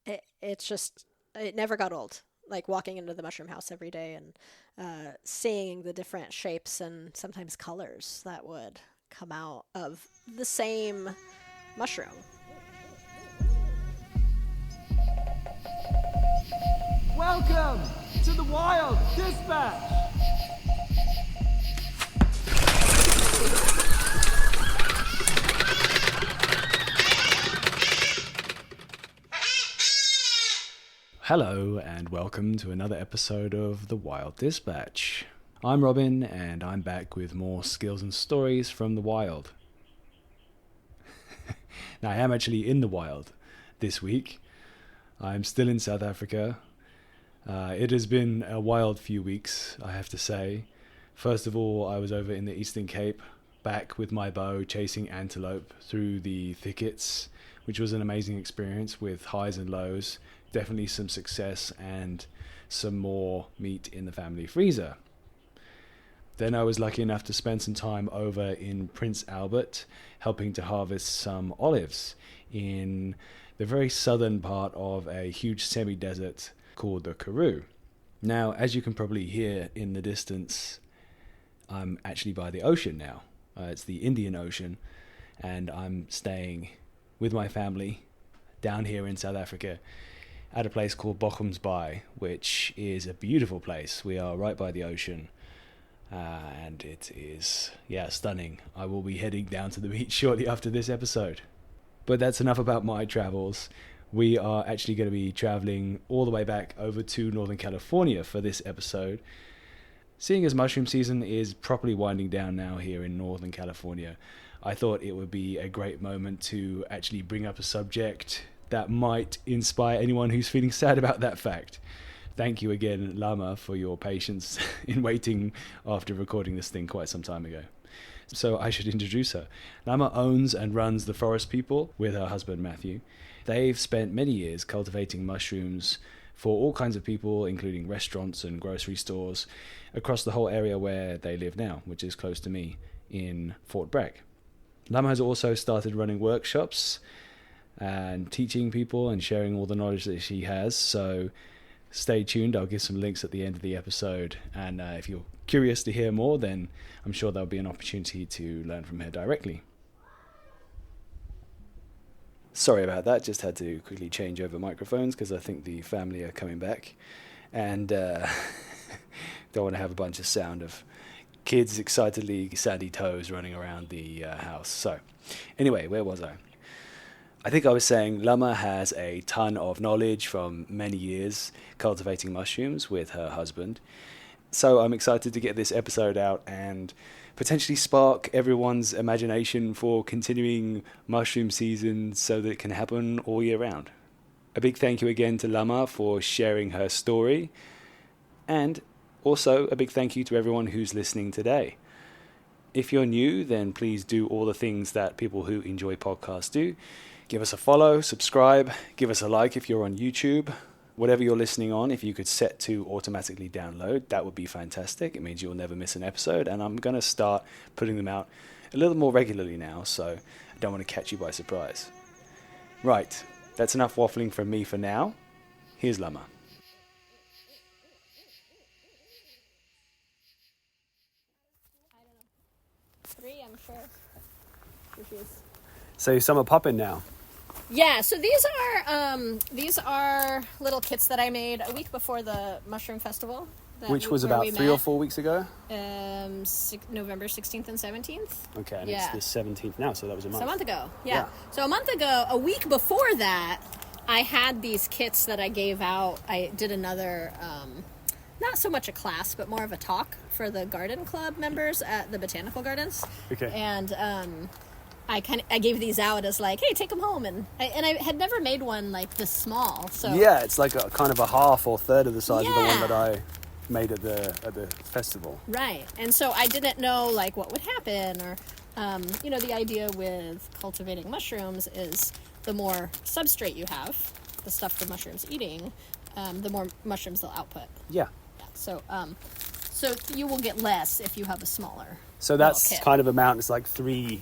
it never got old. Like walking into the mushroom house every day and seeing the different shapes and sometimes colors that would come out of the same mushroom. Welcome to the Wild Dispatch! Hello and welcome to another episode of The Wild Dispatch. I'm Robin and I'm back with more skills and stories from the wild. Now I am actually in the wild this week. I'm still in South Africa. It has been a wild few weeks, I have to say. First of all, I was over in the Eastern Cape, back with my bow chasing antelope through the thickets, which was an amazing experience with highs and lows. Definitely some success and some more meat in the family freezer. Then I was lucky enough to spend some time over in Prince Albert, helping to harvest some olives in the very southern part of a huge semi-desert called the Karoo. Now, as you can probably hear in the distance, I'm actually by the ocean now. It's the Indian Ocean, and I'm staying with my family down here in South Africa at a place called Bochum's Bay, which is a beautiful place. We are right by the ocean, and it is, stunning. I will be heading down to the beach shortly after this episode. But that's enough about my travels. We are actually going to be traveling all the way back over to Northern California for this episode. Seeing as mushroom season is properly winding down now here in Northern California, I thought it would be a great moment to actually bring up a subject that might inspire anyone who's feeling sad about that fact. Thank you again, Lama, for your patience in waiting after recording this thing quite some time ago. So I should introduce her. Lama owns and runs The Forest People with her husband, Matthew. They've spent many years cultivating mushrooms for all kinds of people, including restaurants and grocery stores, across the whole area where they live now, which is close to me in Fort Bragg. Lama has also started running workshops and teaching people and sharing all the knowledge that she has. So stay tuned. I'll give some links at the end of the episode. And if you're curious to hear more, then I'm sure there'll be an opportunity to learn from her directly. Sorry about that. Just had to quickly change over microphones because I think the family are coming back. And don't want to have a bunch of sound of kids excitedly sandy toes running around the house. So anyway, where was I? I think I was saying Lama has a ton of knowledge from many years cultivating mushrooms with her husband. So I'm excited to get this episode out and potentially spark everyone's imagination for continuing mushroom season so that it can happen all year round. A big thank you again to Lama for sharing her story. And also a big thank you to everyone who's listening today. If you're new, then please do all the things that people who enjoy podcasts do. Give us a follow, subscribe, give us a like if you're on YouTube. Whatever you're listening on, if you could set to automatically download, that would be fantastic. It means you'll never miss an episode, and I'm going to start putting them out a little more regularly now, so I don't want to catch you by surprise. Right, that's enough waffling from me for now. Here's Lama. Three, I'm sure. So some are popping now. Yeah, so these are little kits that I made a week before the Mushroom Festival. Which was about 3 or 4 weeks ago? November 16th and 17th. Okay, and it's the 17th now, so that was a month. So a month ago, yeah. So a month ago, a week before that, I had these kits that I gave out. I did another, not so much a class, but more of a talk for the garden club members at the Botanical Gardens. Okay. And I gave these out as like, hey, take them home, and I had never made one like this small. So yeah, it's like a kind of a half or third of the size of the one that I made at the festival. Right, and so I didn't know like what would happen, or the idea with cultivating mushrooms is the more substrate you have, the stuff the mushroom's eating, the more mushrooms they'll output. Yeah. So you will get less if you have a smaller. So that's kind of amount. It's like 3.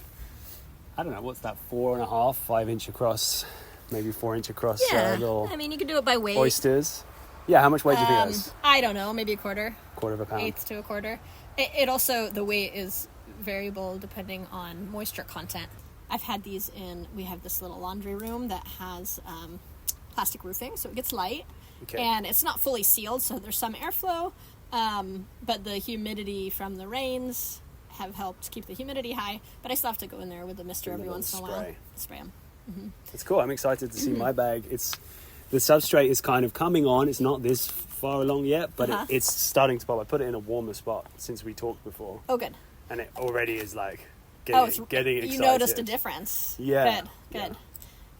I don't know, what's that, 4.5, 5 inch across maybe 4-inch across Yeah, little I mean, you could do it by weight. oysters. Yeah, how much weight do you think that is? I don't know, maybe a quarter Quarter of a pound. eighth to a quarter. It also, the weight is variable depending on moisture content. I've had these we have this little laundry room that has plastic roofing, so it gets light. Okay. And it's not fully sealed, so there's some airflow, but the humidity from the rains have helped keep the humidity high, but I still have to go in there with the mister every once in a while. Spray them. It's cool. I'm excited to see my bag. The substrate is kind of coming on. It's not this far along yet, but it's starting to pop. I put it in a warmer spot since we talked before. Oh, good. And it already is like getting excited. You noticed a difference. Yeah. Good.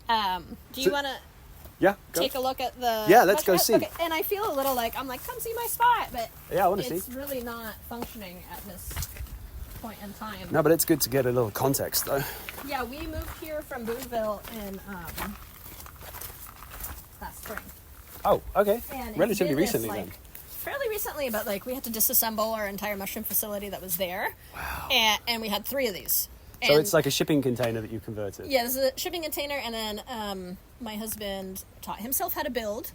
Do you want to go. take a look at the... Yeah, let's go see. Okay, and I feel a little like, come see my spot, but yeah, I want to see. It's really not functioning at this point in time. No, but it's good to get a little context, though. Yeah, we moved here from Boonville in last spring. Oh, okay. And Relatively it's been recently, then. Fairly recently, but we had to disassemble our entire mushroom facility that was there. Wow. And we had 3 of these. So And it's like a shipping container that you converted. yeah, this is a shipping container, and then my husband taught himself how to build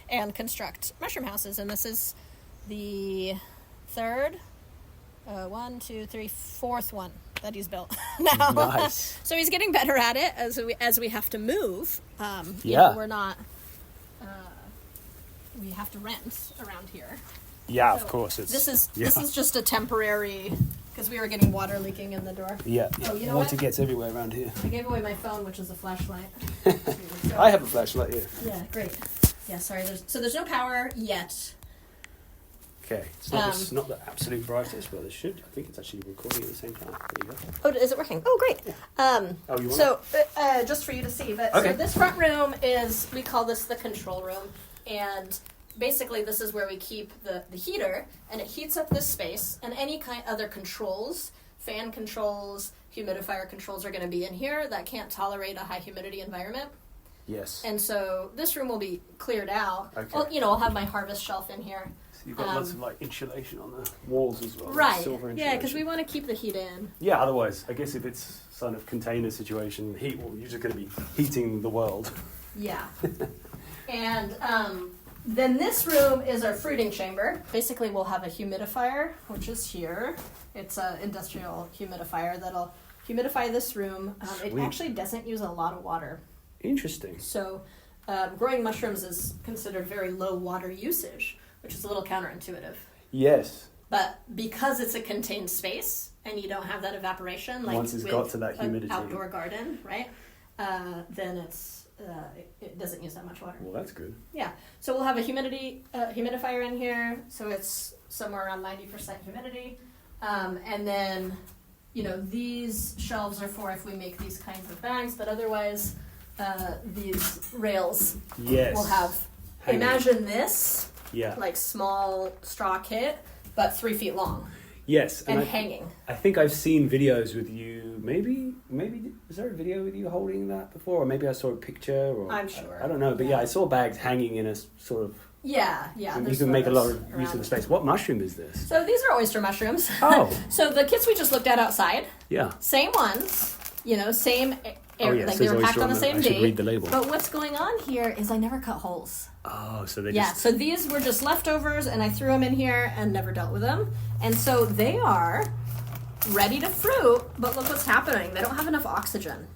and construct mushroom houses, and this is the third, 4th one that he's built now. Nice. So he's getting better at it as we have to move. We're not. We have to rent around here. Yeah, So of course. This is just a temporary, because we were getting water leaking in the door. Yeah. Oh, you know Water what? gets everywhere around here. I gave away my phone, which is a flashlight. So- I have a flashlight here. Yeah, great. Yeah, sorry. There's no power yet. Okay. It's not the absolute brightest, but it should. I think it's actually recording at the same time. There you go. Oh, is it working? Oh, great. You want So, just for you to see, but Okay. so this front room we call this the control room, and basically this is where we keep the heater, and it heats up this space, and any kind other controls, fan controls, humidifier controls are going to be in here that can't tolerate a high humidity environment. Yes. And so this room will be cleared out. Okay. Well, I'll have my harvest shelf in here. So you've got lots of like insulation on the walls as well. like Right. Silver Yeah, insulation. because we want to keep the heat in. Yeah, otherwise, I guess if it's sort of container situation, you're just going to be heating the world. Yeah. And then this room is our fruiting chamber. Basically, we'll have a humidifier, which is here. It's an industrial humidifier that'll humidify this room. It Sweet. actually doesn't use a lot of water. Interesting. So growing mushrooms is considered very low water usage, which is a little counterintuitive. Yes. But because it's a contained space and you don't have that evaporation, like Once it's with got to that humidity. an outdoor garden, right? Then it doesn't use that much water. Well, that's good. Yeah. So we'll have a humidifier in here, so it's somewhere around 90% humidity, and then these shelves are for if we make these kinds of bags, but otherwise these rails Yes. will have. Hanging. Imagine this. Yeah. Like small straw kit, but 3 feet long Yes. and hanging. I think I've seen videos with you. Maybe was there a video with you holding that before, or maybe I saw a picture. Or I'm sure. I don't know, but yeah, I saw bags hanging in a sort of. Yeah. You can make a lot of use of the space. What mushroom is this? So these are oyster mushrooms. Oh. So the kits we just looked at outside, Yeah. same ones, same. Oh, yeah, like it they says were packed oyster on the on same I should date. read the label. But what's going on here is I never cut holes. Oh, so they Yeah, just. so these were just leftovers, and I threw them in here and never dealt with them. And so they are ready to fruit, but look what's happening. They don't have enough oxygen.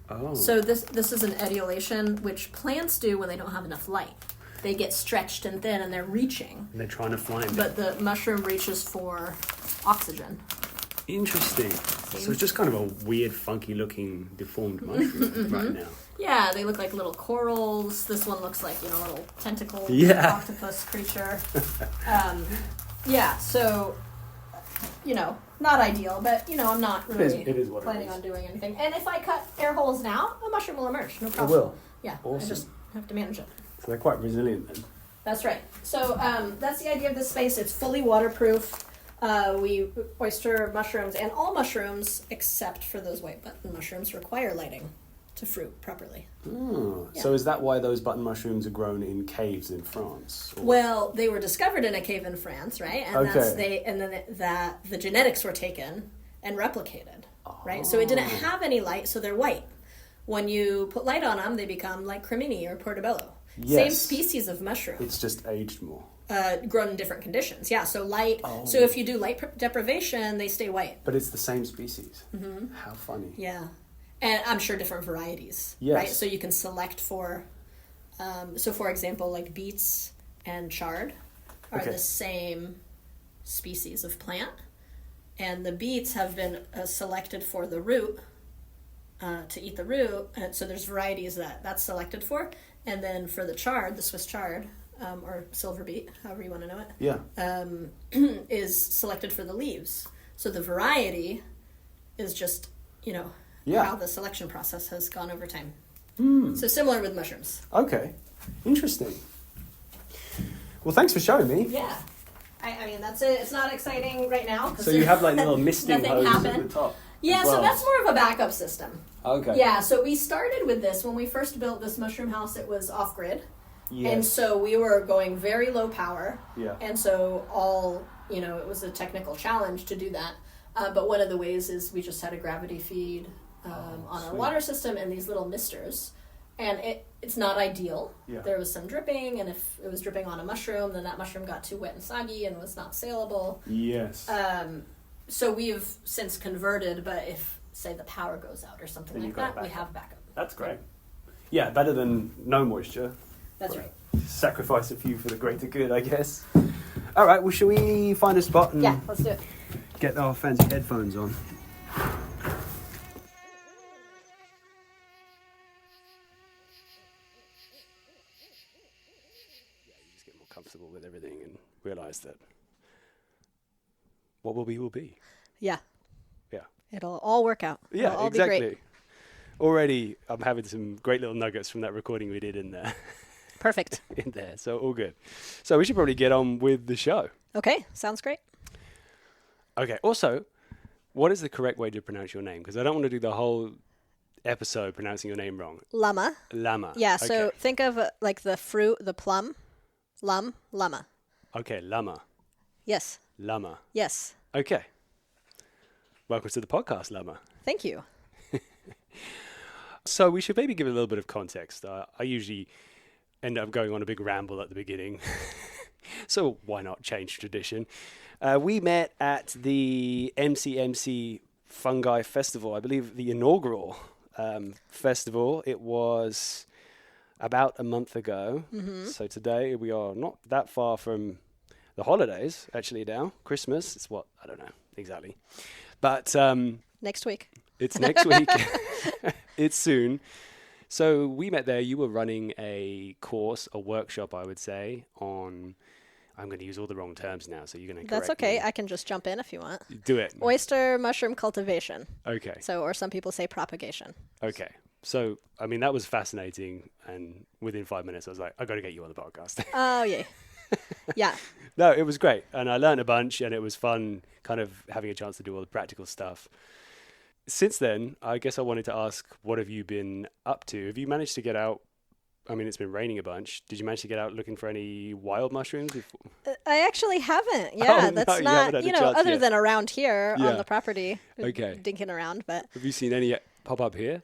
Oh. So this is an etiolation, which plants do when they don't have enough light. They get stretched and thin, and they're reaching. And they're trying to find it. But the mushroom reaches for oxygen. Interesting. So it's just kind of a weird, funky-looking, deformed mushroom right now. Yeah, they look like little corals. This one looks like, a little tentacle Yeah. octopus creature. Yeah, so, not ideal, but, I'm not really It is what it planning is. on doing anything. And if I cut air holes now, a mushroom will emerge, no It problem. will. Yeah, Awesome. I just have to manage it. So they're quite resilient then. That's right. So that's the idea of this space. It's fully waterproof. We oyster mushrooms and all mushrooms, except for those white button mushrooms, require lighting to fruit properly. Oh, Yeah. so is that why those button mushrooms are grown in caves in France? Or- Well, they were discovered in a cave in France, right? And Okay. then the genetics were taken and replicated, right? So it didn't have any light, so they're white. When you put light on them, they become like cremini or portobello. Yes. Same species of mushroom. It's just aged more. Grown in different conditions. Yeah, so light. Oh. So if you do light deprivation, they stay white. But it's the same species. Mm-hmm. How funny. Yeah. And I'm sure different varieties. Yes. Right? So you can select for, so for example, like beets and chard are Okay. the same species of plant. And the beets have been selected for the root, to eat the root. And so there's varieties that's selected for. And then for the chard, the Swiss chard, or silver beet, however you want to know it, Yeah. is selected for the leaves. So the variety is just, Yeah. how the selection process has gone over time. So similar with mushrooms. Okay. Interesting. Well, thanks for showing me. Yeah. I mean, that's it. It's not exciting right now. So you have like little misting Nothing hoses at happened. the top. Yeah, as well. so that's more of a backup system. Okay. Yeah, so we started with this. When we first built this mushroom house, it was off-grid. Yes. And so we were going very low power. Yeah. And so it was a technical challenge to do that. But one of the ways is we just had a gravity feed on our sweet. water system and these little misters. And it's not ideal. Yeah. There was some dripping, and if it was dripping on a mushroom, then that mushroom got too wet and soggy and was not saleable. Yes. So we've since converted, but if, say, the power goes out or something Then like you've got that, we backup. have backup. That's great. Yeah, better than no moisture. That's right. Sacrifice a few for the greater good, I guess. All right, well, shall we find a spot and Yeah, let's do it. get our fancy headphones on? Yeah, you just get more comfortable with everything and realise that what will be will be. Yeah. Yeah. It'll all work out. Yeah, It'll all exactly. be great. Already, I'm having some great little nuggets from that recording we did in there. Perfect. in there, so all good. So we should probably get on with the show. Okay, sounds great. Okay. Also, what is the correct way to pronounce your name? Because I don't want to do the whole episode pronouncing your name wrong. Lama. Lama. Yeah, so Okay. think of like the fruit, the plum. Lama. Okay, Lama. Yes. Lama. Yes. Okay. Welcome to the podcast, Lama. Thank you. So we should maybe give a little bit of context. I usually end up going on a big ramble at the beginning. So why not change tradition? We met at the MCMC Fungi Festival, I believe the inaugural festival. It was about a month ago. Mm-hmm. So today we are not that far from the holidays, actually now. Christmas, it's what? I don't know exactly. But Next week. it's next week. It's soon. So we met there. You were running a course, a workshop, I would say, on... I'm going to use all the wrong terms now, so you're going to correct That's okay. me. I can just jump in if you want. Do it. Oyster mushroom cultivation. Okay. So, or some people say propagation. Okay. So, I mean, that was fascinating. And within 5 minutes, I was like, I got to get you on the podcast. Oh, yeah. Yeah. No, it was great. And I learned a bunch, and it was fun kind of having a chance to do all the practical stuff. Since then, I guess I wanted to ask, what have you been up to? Have you managed to get out? I mean, it's been raining a bunch. Did you manage to get out looking for any wild mushrooms? I actually haven't. Yeah, Oh, no, that's you not, haven't had a chance other yet. than around here Yeah. on the property. Okay. Dinking around, but Have you seen any pop up here?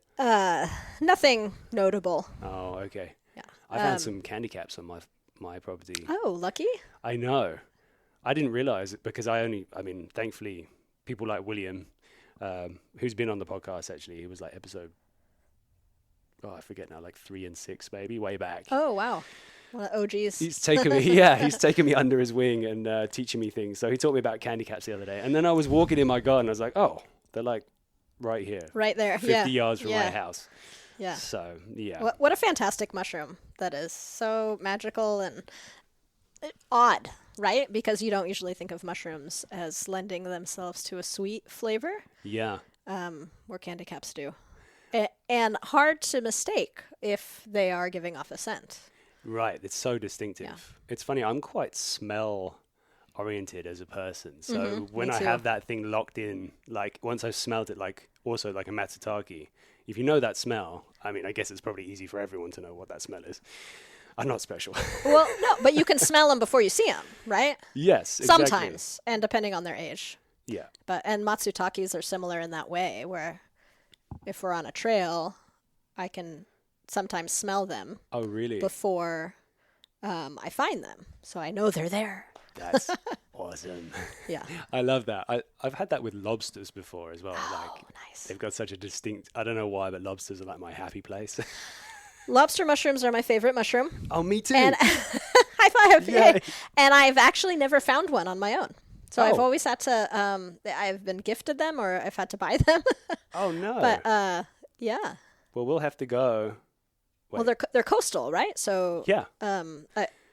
nothing notable. Oh, okay. Yeah. I found some candy caps on my property. Oh, lucky. I know. I didn't realize it because thankfully, people like William, who's been on the podcast actually, he was like episode, I forget now, like 3 and 6 maybe, way back. Oh, wow. One of OGs. He's taken me, he's taken me under his wing and teaching me things. So he taught me about candy caps the other day. And then I was walking in my garden, I was like, oh, they're like right here. Right there. 50 yards from my house. Yeah. So, yeah. What a fantastic mushroom that is. So magical and odd, right? Because you don't usually think of mushrooms as lending themselves to a sweet flavor, Yeah. where candy caps do. And hard to mistake if they are giving off a scent. Right. It's so distinctive. Yeah. It's funny. I'm quite smell oriented as a person. So when me I too. have that thing locked in, like once I've smelled it, like also like a matsutake, if you know that smell, I mean, I guess it's probably easy for everyone to know what that smell is. I'm not special. Well, no, but you can smell them before you see them, right? Yes, exactly. Sometimes, and depending on their age. Yeah. And matsutakis are similar in that way, where if we're on a trail I can sometimes smell them Oh, really? before I find them. So I know they're there. That's awesome. Yeah. I love that. I've had that with lobsters before as well. Oh, Like nice. they've got such a distinct, I don't know why, but lobsters are like my happy place. Lobster mushrooms are my favorite mushroom. Oh, me too. And high five. Yay. Yay. And I've actually never found one on my own. So I've Oh. always had to, I've been gifted them or I've had to buy them. Oh, no. But yeah. Well, we'll have to go. Well, they're coastal, right? So Yeah.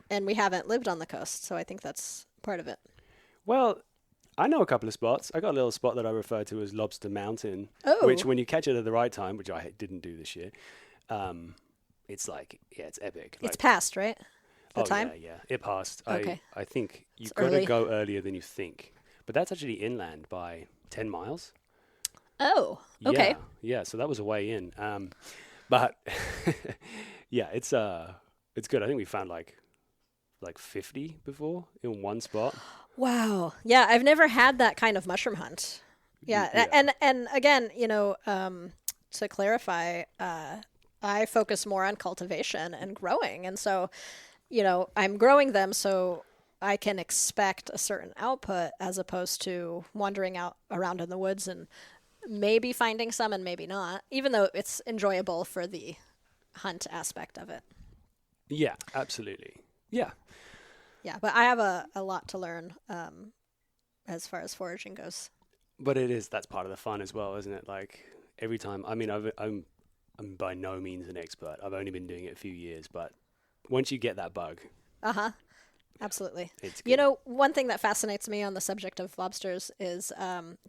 and we haven't lived on the coast, so I think that's part of it. Well, I know a couple of spots. I got a little spot that I refer to as Lobster Mountain, Oh. which when you catch it at the right time, which I didn't do this year, it's like, yeah, it's epic. It's Like, past, right? The oh, time? yeah. It passed. Okay. I think you've It's got to early. go earlier than you think. But that's actually inland by 10 miles. Oh, okay. Yeah, so that was a way in. But yeah, it's good. I think we found like 50 before in one spot. Wow. Yeah, I've never had that kind of mushroom hunt. Yeah, Yeah. and again, to clarify, I focus more on cultivation and growing, and so, I'm growing them so I can expect a certain output as opposed to wandering out around in the woods and maybe finding some and maybe not, even though it's enjoyable for the hunt aspect of it. Yeah, absolutely. Yeah. Yeah, but I have a lot to learn as far as foraging goes. But that's part of the fun as well, isn't it? Like every time, I mean, I'm by no means an expert. I've only been doing it a few years, but once you get that bug, Uh-huh. Absolutely. it's You good. know, one thing that fascinates me on the subject of lobsters is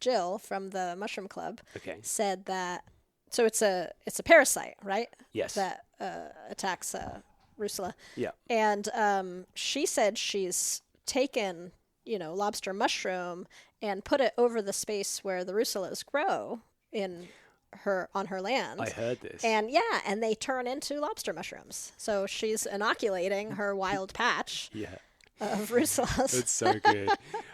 Jill from the Mushroom Club Okay. said that, so it's a parasite, right? Yes. That attacks Rusula. Yeah. And she said she's taken, lobster mushroom and put it over the space where the Rusulas grow on her land. I heard this. And yeah, and they turn into lobster mushrooms. So she's inoculating her wild patch Yeah. of Rusulas. It's so good.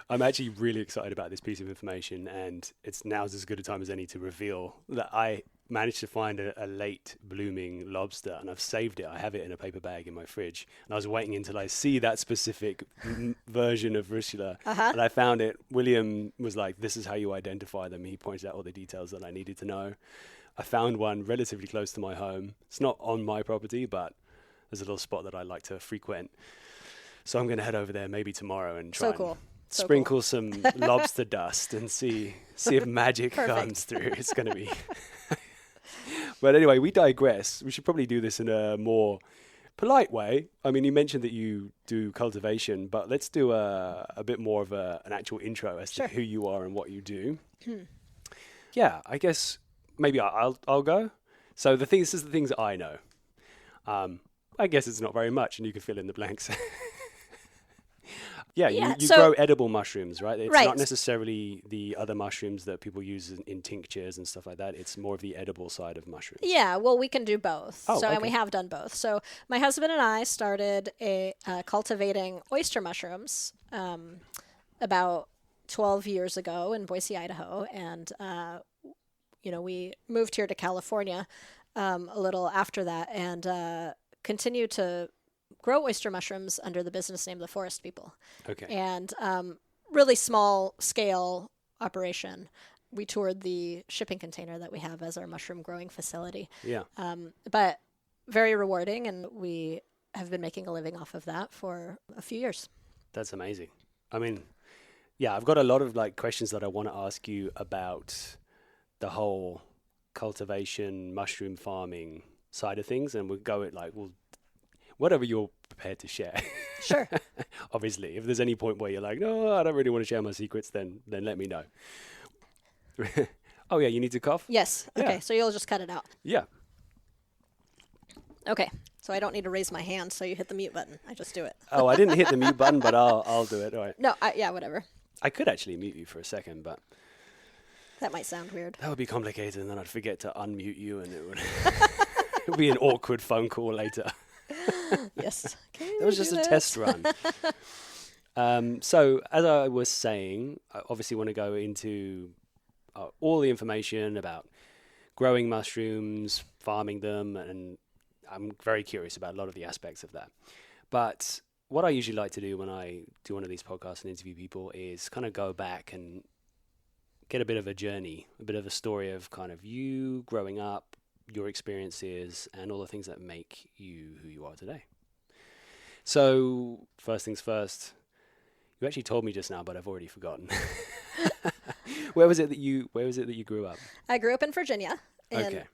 I'm actually really excited about this piece of information, and it's now's as good a time as any to reveal that I managed to find a late blooming lobster, and I've saved it. I have it in a paper bag in my fridge, and I was waiting until I see that specific version of Rusula, and I found it. William was like, "This is how you identify them." He pointed out all the details that I needed to know. I found one relatively close to my home. It's not on my property, but there's a little spot that I like to frequent. So I'm going to head over there maybe tomorrow and try So cool. and So sprinkle some lobster dust and see if magic Perfect. comes through. It's going to be... But anyway, we digress. We should probably do this in a more polite way. I mean, you mentioned that you do cultivation, but let's do a bit more of an actual intro as Sure. to who you are and what you do. Yeah, I guess maybe I'll go. So this is the things that I know. I guess it's not very much, and you can fill in the blanks. Yeah, Yeah, you so- grow edible mushrooms, right? It's Right. not necessarily the other mushrooms that people use in tinctures and stuff like that. It's more of the edible side of mushrooms. Yeah, well, we can do both. Oh, And we okay. have done both. So my husband and I started cultivating oyster mushrooms about 12 years ago in Boise, Idaho, and we moved here to California a little after that, and continue to grow oyster mushrooms under the business name The Forest People. Okay. And really small scale operation. We toured the shipping container that we have as our mushroom growing facility. Yeah. But very rewarding, and we have been making a living off of that for a few years. That's amazing. I mean, yeah, I've got a lot of questions that I want to ask you about the whole cultivation, mushroom farming side of things, and we'll go at whatever you're prepared to share. Sure. Obviously, if there's any point where you're like, no, I don't really want to share my secrets, then let me know. Oh yeah, you need to cough? Yes. Okay. Yeah. So you'll just cut it out. Yeah. Okay. So I don't need to raise my hand. So you hit the mute button. I just do it. Oh, I didn't hit the mute button, but I'll do it. All right. No. Yeah. Whatever. I could actually mute you for a second, but That might sound weird. that would be complicated, and then I'd forget to unmute you, and it would it would be an awkward phone call later. Yes. It was just a test run. So, as I was saying, I obviously want to go into all the information about growing mushrooms, farming them, and I'm very curious about a lot of the aspects of that. But what I usually like to do when I do one of these podcasts and interview people is kind of go back and get a bit of a journey, a bit of a story of kind of you growing up, your experiences, and all the things that make you who you are today. So first things first, you actually told me just now, but I've already forgotten. Where was it that you grew up? I grew up in Virginia,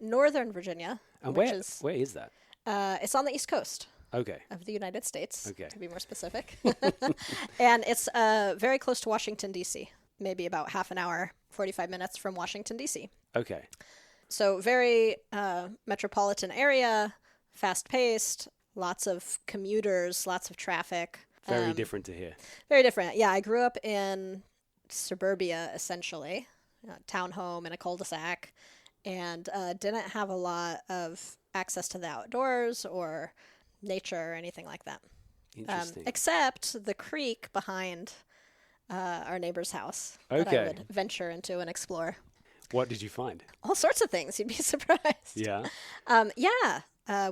northern Virginia. And where is that? It's on the East Coast. Okay. Of the United States, Okay. to be more specific. And it's very close to Washington, D.C., maybe about half an hour, 45 minutes from Washington, D.C. Okay. So very metropolitan area, fast-paced, lots of commuters, lots of traffic. Very different to here. Very different. Yeah, I grew up in suburbia, essentially, townhome in a cul-de-sac, and didn't have a lot of access to the outdoors or nature or anything like that. Interesting. Except the creek behind our neighbor's house that I would venture into and explore. What did you find? All sorts of things. You'd be surprised. Yeah.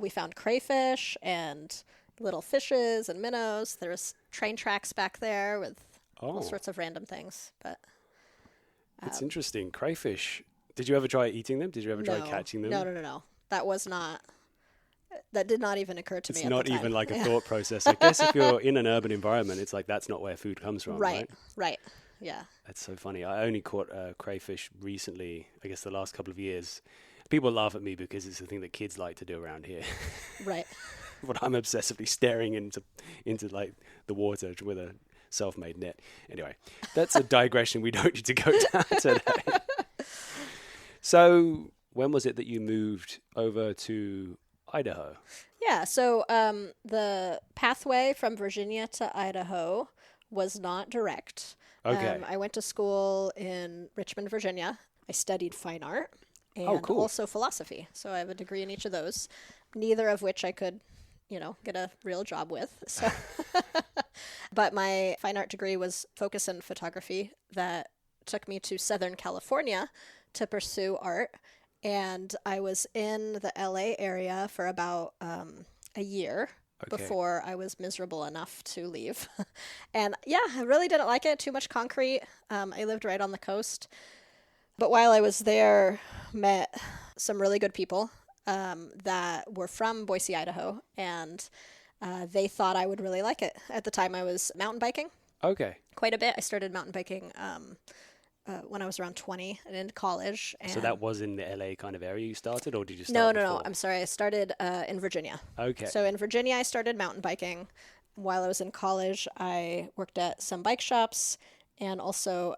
We found crayfish and little fishes and minnows. There was train tracks back there with all sorts of random things. But it's interesting. Crayfish. Did you ever try eating them? Did you ever try catching them? No. That did not even occur to me. It's not even like a thought process. I guess if you're in an urban environment, it's like that's not where food comes from, right? Right. Yeah. That's so funny. I only caught crayfish recently, I guess the last couple of years. People laugh at me because it's the thing that kids like to do around here. Right. But I'm obsessively staring into like the water with a self-made net. Anyway, that's a digression we don't need to go down today. So when was it that you moved over to Idaho? Yeah, so the pathway from Virginia to Idaho was not direct. Okay. I went to school in Richmond, Virginia. I studied fine art and also philosophy. So I have a degree in each of those, neither of which I could, get a real job with. So, but my fine art degree was focused in photography that took me to Southern California to pursue art. And I was in the LA area for about a year before I was miserable enough to leave. And I really didn't like it. Too much concrete. I lived right on the coast. But while I was there, met some really good people that were from Boise, Idaho. And they thought I would really like it. At the time, I was mountain biking. Okay. Quite a bit. I started mountain biking when I was around 20 and in college. And so that was in the LA kind of area you started, or did you start No. I'm sorry. I started in Virginia. Okay. So in Virginia, I started mountain biking. While I was in college, I worked at some bike shops and also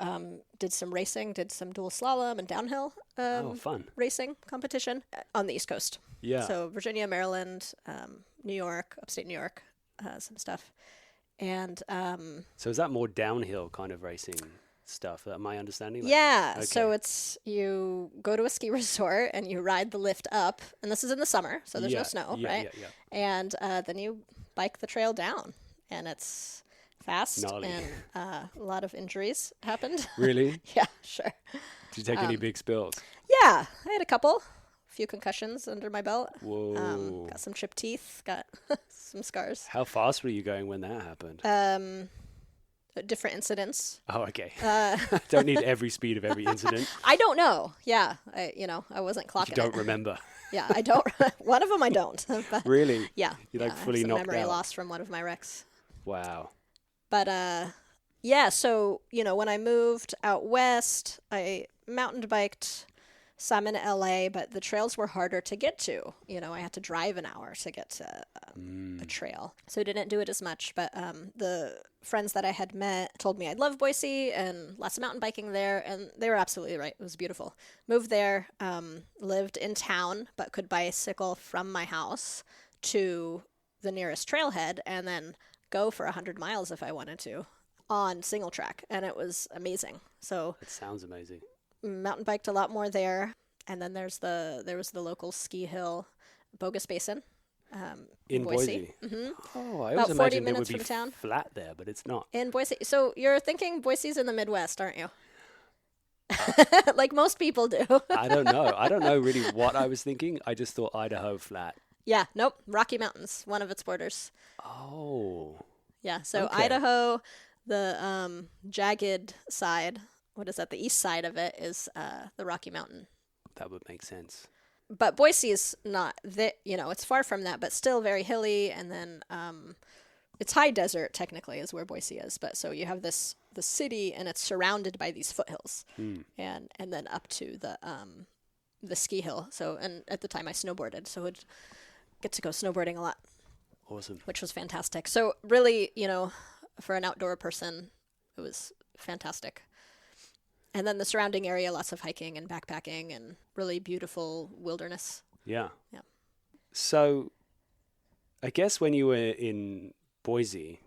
did some racing, did some dual slalom and downhill fun racing competition on the East Coast. Yeah. So Virginia, Maryland, New York, upstate New York, some stuff. And so is that more downhill kind of racing stuff? That my understanding? So it's you go to a ski resort and you ride the lift up, and this is in the summer, so there's no snow, right? And then you bike the trail down, and it's fast. Gnarly. And a lot of injuries happened. Really? Yeah, sure. Did you take any big spills? Yeah, I had a few concussions under my belt. Whoa. Got some chipped teeth, got some scars. How fast were you going when that happened? Different incidents. Oh, okay. Don't need every speed of every incident. I don't know. Yeah, I wasn't clocking. You don't remember. Yeah, I don't. One of them I don't. But really? Yeah. You're like fully I have some knocked memory out. loss from one of my wrecks. Wow. But so when I moved out west, I mountain biked some in LA, but the trails were harder to get to. I had to drive an hour to get to a trail. So I didn't do it as much. But the friends that I had met told me I'd love Boise and lots of mountain biking there. And they were absolutely right. It was beautiful. Moved there, lived in town, but could bicycle from my house to the nearest trailhead and then go for 100 miles if I wanted to on single track. And it was amazing. So It sounds amazing. Mountain biked a lot more there, and then there was the local ski hill, Bogus Basin, in Boise. Mm-hmm. Oh, I About always 40 imagined it minutes would be from town. flat there, but it's not. In Boise, so you're thinking Boise's in the Midwest, aren't you? like most people do. I don't know. I don't know really what I was thinking. I just thought Idaho flat. Yeah, nope. Rocky Mountains, one of its borders. Oh. Yeah, so Okay. Idaho, the jagged side, what is that? The east side of it is the Rocky Mountain. That would make sense. But Boise is not it's far from that, but still very hilly. And then it's high desert technically is where Boise is. But so you have the city, and it's surrounded by these foothills, and then up to the ski hill. So, and at the time I snowboarded, so I'd get to go snowboarding a lot. Awesome. Which was fantastic. So really, for an outdoor person, it was fantastic. And then the surrounding area, lots of hiking and backpacking and really beautiful wilderness. Yeah. Yeah. So I guess when you were in Boise,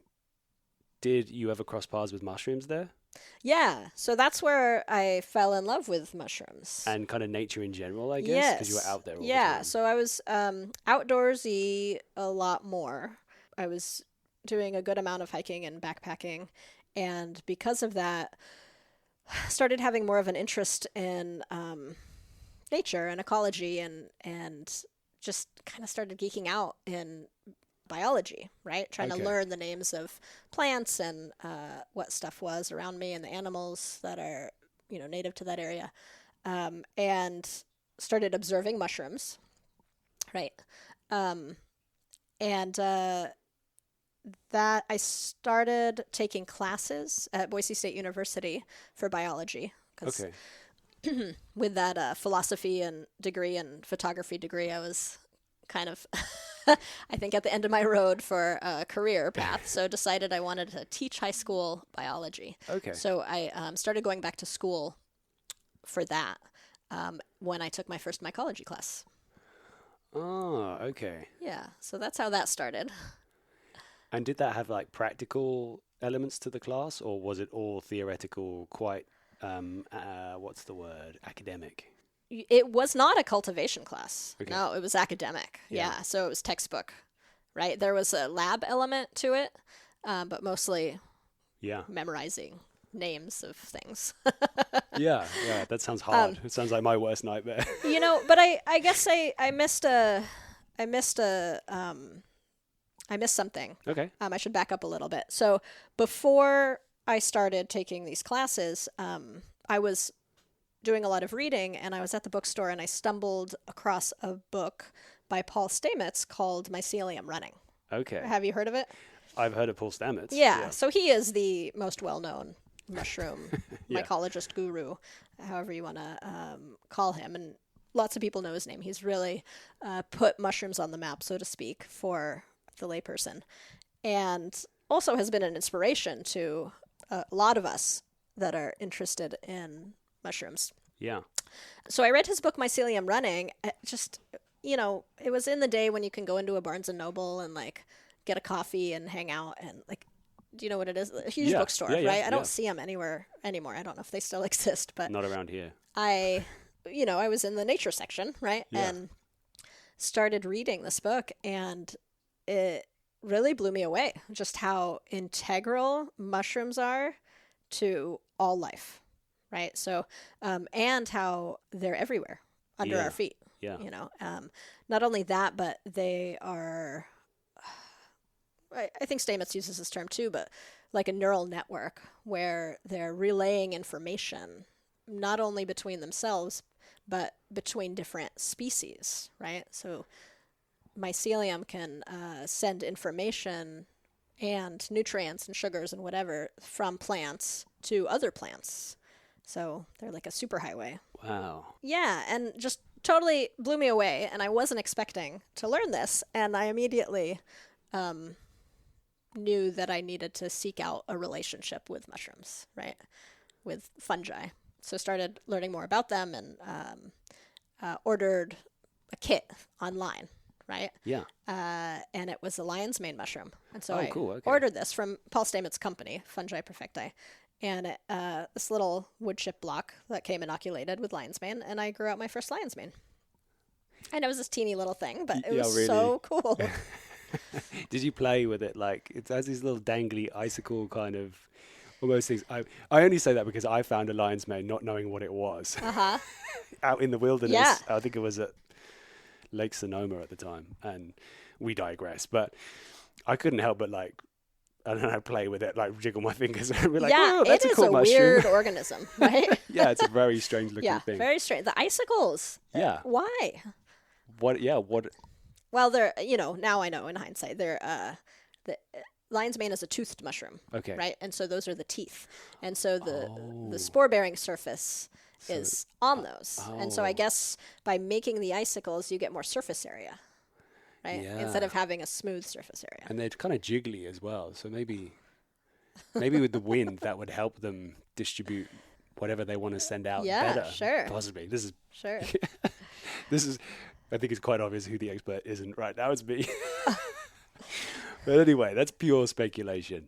did you ever cross paths with mushrooms there? Yeah. So that's where I fell in love with mushrooms. And kind of nature in general, I guess, because you were out there all the Yeah. time. So I was outdoorsy a lot more. I was doing a good amount of hiking and backpacking. And because of that, started having more of an interest in nature and ecology, and just kind of started geeking out in biology, right? Trying to learn the names of plants and what stuff was around me and the animals that are, native to that area. And started observing mushrooms, right? And that I started taking classes at Boise State University for biology. Okay. With that philosophy and degree and photography degree, I was kind of, I think, at the end of my road for a career path. So decided I wanted to teach high school biology. Okay. So I started going back to school for that when I took my first mycology class. Oh, okay. Yeah. So that's how that started. And did that have like practical elements to the class, or was it all theoretical, quite, what's the word, academic? It was not a cultivation class. Okay. No, it was academic. Yeah. So it was textbook, right? There was a lab element to it, but mostly memorizing names of things. Yeah, that sounds hard. It sounds like my worst nightmare. But I guess I missed something. Okay. I should back up a little bit. So before I started taking these classes, I was doing a lot of reading, and I was at the bookstore, and I stumbled across a book by Paul Stamets called Mycelium Running. Okay. Have you heard of it? I've heard of Paul Stamets. Yeah. So he is the most well-known mushroom mycologist guru, however you want to call him. And lots of people know his name. He's really put mushrooms on the map, so to speak, for the layperson. And also has been an inspiration to a lot of us that are interested in mushrooms. Yeah. So I read his book, Mycelium Running. Just, it was in the day when you can go into a Barnes and Noble and like get a coffee and hang out and like, do you know what it is? A huge bookstore, right? I don't see them anywhere anymore. I don't know if they still exist, but not around here. I was in the nature section, right? Yeah. And started reading this book, and it really blew me away just how integral mushrooms are to all life, right? So, and how they're everywhere under our feet. Yeah. Not only that, but they are, I think Stamets uses this term too, but like a neural network where they're relaying information, not only between themselves, but between different species, right? So mycelium can send information and nutrients and sugars and whatever from plants to other plants. So they're like a superhighway. Wow. Yeah, and just totally blew me away, and I wasn't expecting to learn this, and I immediately knew that I needed to seek out a relationship with mushrooms, right? With fungi. So started learning more about them, and ordered a kit online, right? Yeah. And it was a lion's mane mushroom. And so I cool. Okay. ordered this from Paul Stamets' company, Fungi Perfecti. And this little wood chip block that came inoculated with lion's mane, and I grew out my first lion's mane. And it was this teeny little thing, but it was really. so cool. Did you play with it? Like, it has these little dangly icicle kind of All those things. I only say that because I found a lion's mane not knowing what it was out in the wilderness. Yeah. I think it was at Lake Sonoma at the time, and we digress. But I couldn't help but like, I don't know, play with it, like jiggle my fingers and be like, yeah, oh, that's it a is cool a mushroom. weird organism, right? Yeah, it's a very strange looking Yeah, thing. very strange. The icicles. Yeah. Why? What? Yeah. What? Well, they're, now I know in hindsight, they're, the lion's mane is a toothed mushroom. Okay. Right? And so those are the teeth. And so the spore-bearing surface is on those. And so I guess by making the icicles, you get more surface area, right? Yeah. Instead of having a smooth surface area. And they're kind of jiggly as well. So maybe with the wind, that would help them distribute whatever they want to send out better. Sure. Possibly. This Sure. is, I think it's quite obvious who the expert isn't right now. It's me. But anyway, that's pure speculation.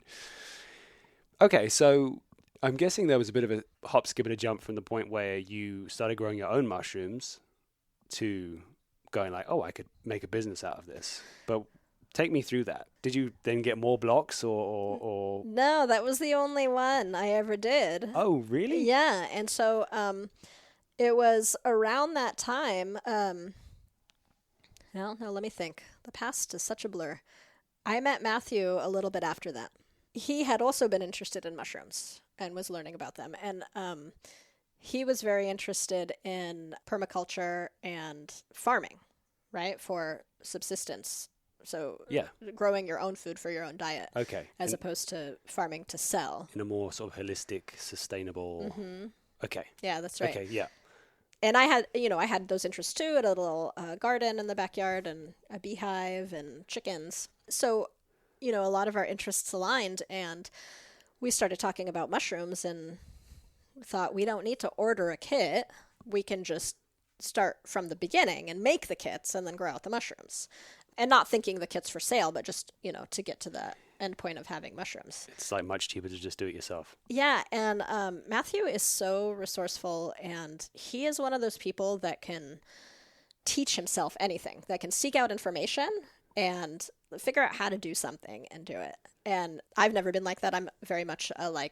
Okay, so I'm guessing there was a bit of a hop, skip, and a jump from the point where you started growing your own mushrooms to going like, oh, I could make a business out of this. But take me through that. Did you then get more blocks or... No, that was the only one I ever did. Oh, really? Yeah, and so it was around that time. No, let me think. The past is such a blur. I met Matthew a little bit after that. He had also been interested in mushrooms and was learning about them. And he was very interested in permaculture and farming, right, for subsistence. So growing your own food for your own diet. Okay. As opposed to farming to sell. In a more sort of holistic, sustainable... Mm-hmm. Okay. Yeah, that's right. Okay, yeah. And I had those interests too. I had a little garden in the backyard and a beehive and chickens. So, a lot of our interests aligned, and we started talking about mushrooms and thought we don't need to order a kit. We can just start from the beginning and make the kits and then grow out the mushrooms. And not thinking the kit's for sale, but just, to get to the end point of having mushrooms. It's like much cheaper to just do it yourself. Yeah, and Matthew is so resourceful, and he is one of those people that can teach himself anything, that can seek out information and figure out how to do something and do it. And I've never been like that. I'm very much a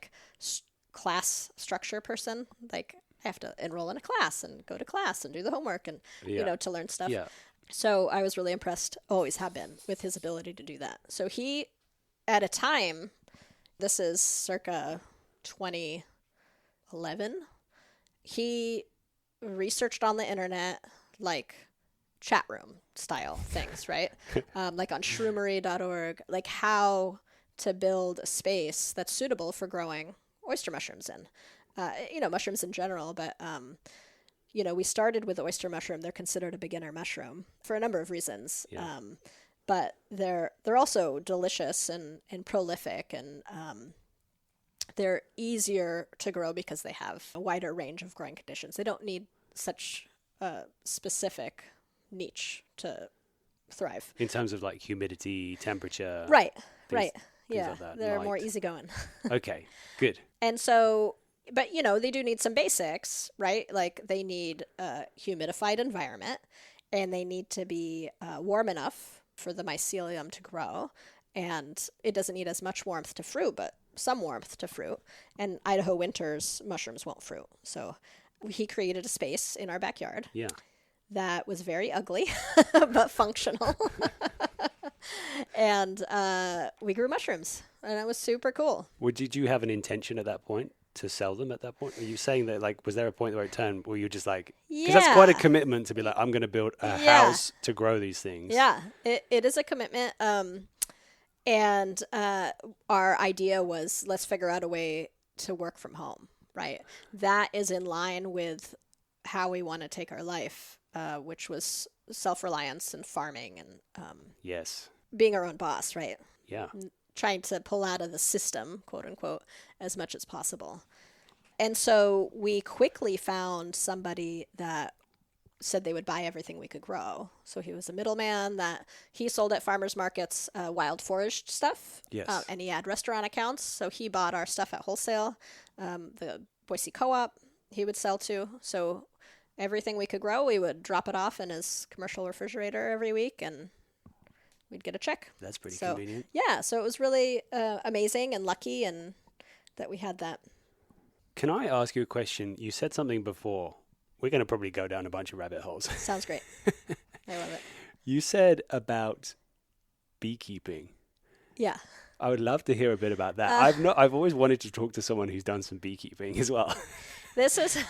class structure person. Like I have to enroll in a class and go to class and do the homework and to learn stuff. Yeah. So I was really impressed, always have been, with his ability to do that. So he, at a time, this is circa 2011, he researched on the internet like chat room style things, right? Like on shroomery.org, like how to build a space that's suitable for growing oyster mushrooms in. Mushrooms in general, but we started with the oyster mushroom. They're considered a beginner mushroom for a number of reasons. Yeah. But they're also delicious and prolific, and they're easier to grow because they have a wider range of growing conditions. They don't need such a specific niche to thrive. In terms of like humidity, temperature. Right. Things Yeah, like that, they're light. more easygoing. Okay, good. And so, but they do need some basics, right? Like they need a humidified environment, and they need to be warm enough for the mycelium to grow. And it doesn't need as much warmth to fruit, but some warmth to fruit. And Idaho winters, mushrooms won't fruit. So he created a space in our backyard. Yeah. That was very ugly, but functional. And we grew mushrooms, and it was super cool. Did you have an intention at that point to sell them at that point? Are you saying that, like, was there a point where it turned where you were just like, because that's quite a commitment to be like, I'm going to build a house to grow these things. Yeah, it is a commitment. And our idea was, let's figure out a way to work from home, right? That is in line with how we want to take our life, which was self-reliance and farming and yes, being our own boss, right? Yeah. Trying to pull out of the system, quote unquote, as much as possible. And so we quickly found somebody that said they would buy everything we could grow. So he was a middleman that he sold at farmers markets, wild foraged stuff. Yes. And he had restaurant accounts. So he bought our stuff at wholesale. The Boise Co-op he would sell to. So everything we could grow, we would drop it off in his commercial refrigerator every week, and we'd get a check. That's pretty convenient. Yeah, so it was really amazing and lucky, and that we had that. Can I ask you a question? You said something before. We're going to probably go down a bunch of rabbit holes. Sounds great. I love it. You said about beekeeping. Yeah. I would love to hear a bit about that. I've always wanted to talk to someone who's done some beekeeping as well. This is,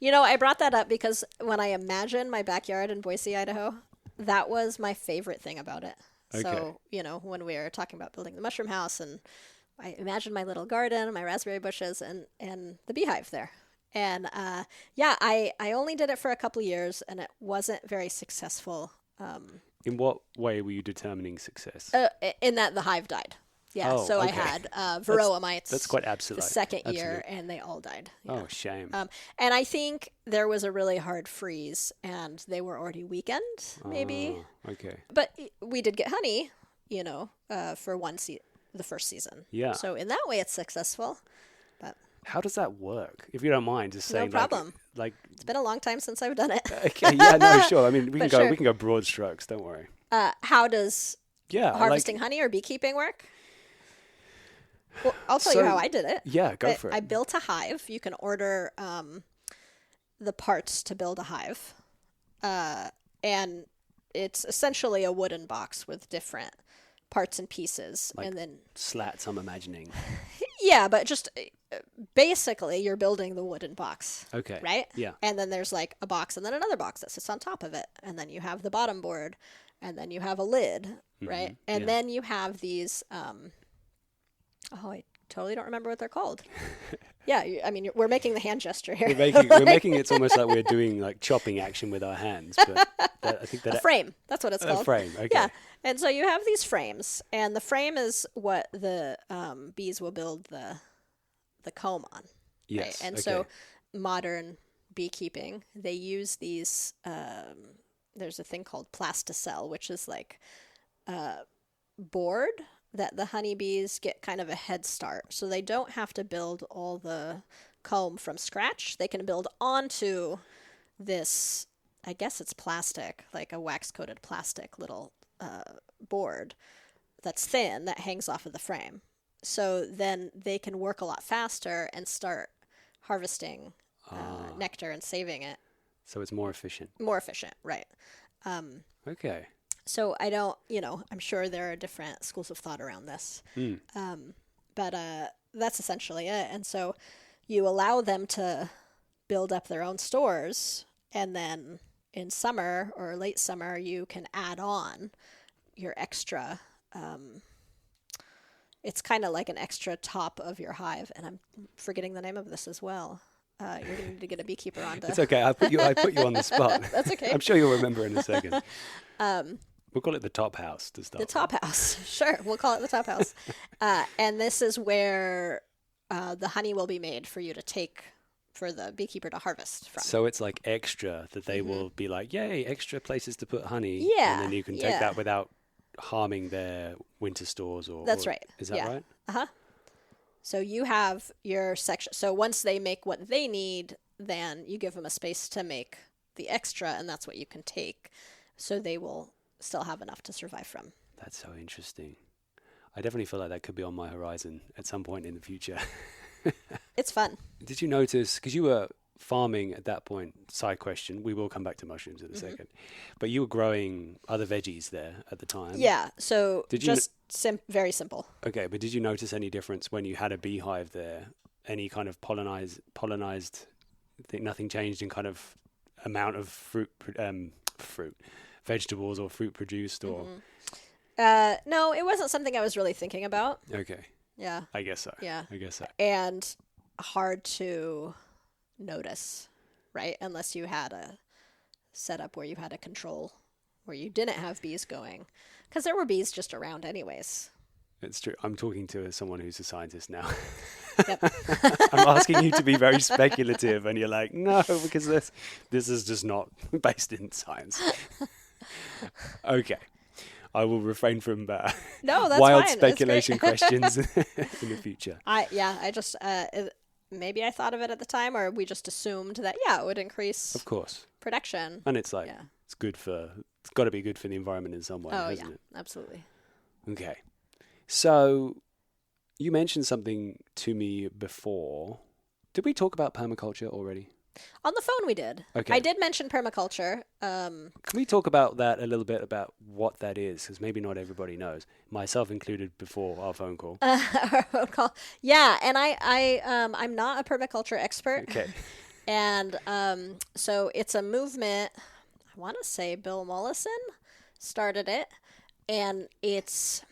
I brought that up because when I imagine my backyard in Boise, Idaho, that was my favorite thing about it. Okay. So, when we were talking about building the mushroom house, and I imagined my little garden, my raspberry bushes, and the beehive there. And I only did it for a couple of years, and it wasn't very successful. In what way were you determining success? In that the hive died. Yeah, Oh, so okay. I had varroa mites. That's quite absolute. The second year, and they all died. Yeah. Oh, shame. And I think there was a really hard freeze, and they were already weakened, maybe. Oh, okay. But we did get honey, for the first season. Yeah. So in that way, it's successful. But How does that work? If you don't mind, just saying. no problem. Like It's been a long time since I've done it. okay, yeah, no, sure. I mean, we can But go. sure. We can go broad strokes. Don't worry. How does Yeah, harvesting honey or beekeeping work? Well, I'll tell you So- how I did it. Yeah, go for it. I built a hive. You can order the parts to build a hive. And it's essentially a wooden box with different parts and pieces. Like and then, slats, I'm imagining. yeah, but just basically you're building the wooden box. Okay. Right? Yeah. And then there's like a box and then another box that sits on top of it. And then you have the bottom board and then you have a lid, right? And yeah. then you have these, I totally don't remember what they're called. Yeah, we're making the hand gesture here. We're making it's almost like we're doing like chopping action with our hands, but I think that A frame. That's what it's called. a frame. Okay. Yeah. And so you have these frames, and the frame is what the bees will build the comb on. Yes. Right? And okay. so modern beekeeping, they use these, there's a thing called plasticell, which is like board that the honeybees get kind of a head start. So they don't have to build all the comb from scratch. They can build onto this, I guess it's plastic, like a wax-coated plastic little board that's thin that hangs off of the frame. So then they can work a lot faster and start harvesting nectar and saving it. So it's more efficient. More efficient, right. Okay. So I don't, I'm sure there are different schools of thought around this. But that's essentially it. And so you allow them to build up their own stores, and then in summer or late summer, you can add on your extra. It's kind of like an extra top of your hive, and I'm forgetting the name of this as well. You're going to need to get a beekeeper on to. It's okay. I put you on the spot. That's okay. I'm sure you'll remember in a second. We'll call it the top house to start. The top house. Sure. We'll call it the top house. And this is where the honey will be made for you to take for the beekeeper to harvest from. So it's like extra that they will be like, yay, extra places to put honey. Yeah, And then you can take yeah. that without harming their winter stores That's right. Is that Yeah. right? Uh-huh. So you have your section. So once they make what they need, then you give them a space to make the extra, and that's what you can take. So they will still have enough to survive from. That's so interesting. I definitely feel like that could be on my horizon at some point in the future. It's fun. Did you notice, because you were farming at that point, side question, we will come back to mushrooms in a second, but you were growing other veggies there at the time. Yeah. So Did you just very simple. Okay, but did you notice any difference when you had a beehive there? Any kind of pollinized, I think nothing changed in kind of amount of vegetables or fruit produced or? No, it wasn't something I was really thinking about. Okay, Yeah. I guess so. Yeah. I guess so. And hard to notice, right? Unless you had a setup where you had a control, where you didn't have bees going. Because there were bees just around anyways. It's true. I'm talking to someone who's a scientist now. Yep. I'm asking you to be very speculative, and you're like, no, because this is just not based in science. Okay. I will refrain from No, that's wild fine. That's great. speculation questions in the future. I just, maybe I thought of it at the time, or we just assumed that, it would increase Of course. production. And it's like, Yeah. it's got to be good for the environment in some way, Oh, hasn't yeah, it? absolutely. Okay. So You mentioned something to me before. Did we talk about permaculture already? On the phone we did. Okay. I did mention permaculture. Can we talk about that a little bit, about what that is? Because maybe not everybody knows, myself included before our phone call. Our phone call. Yeah, and I'm not a permaculture expert. Okay. And so it's a movement, I want to say Bill Mollison started it. And it's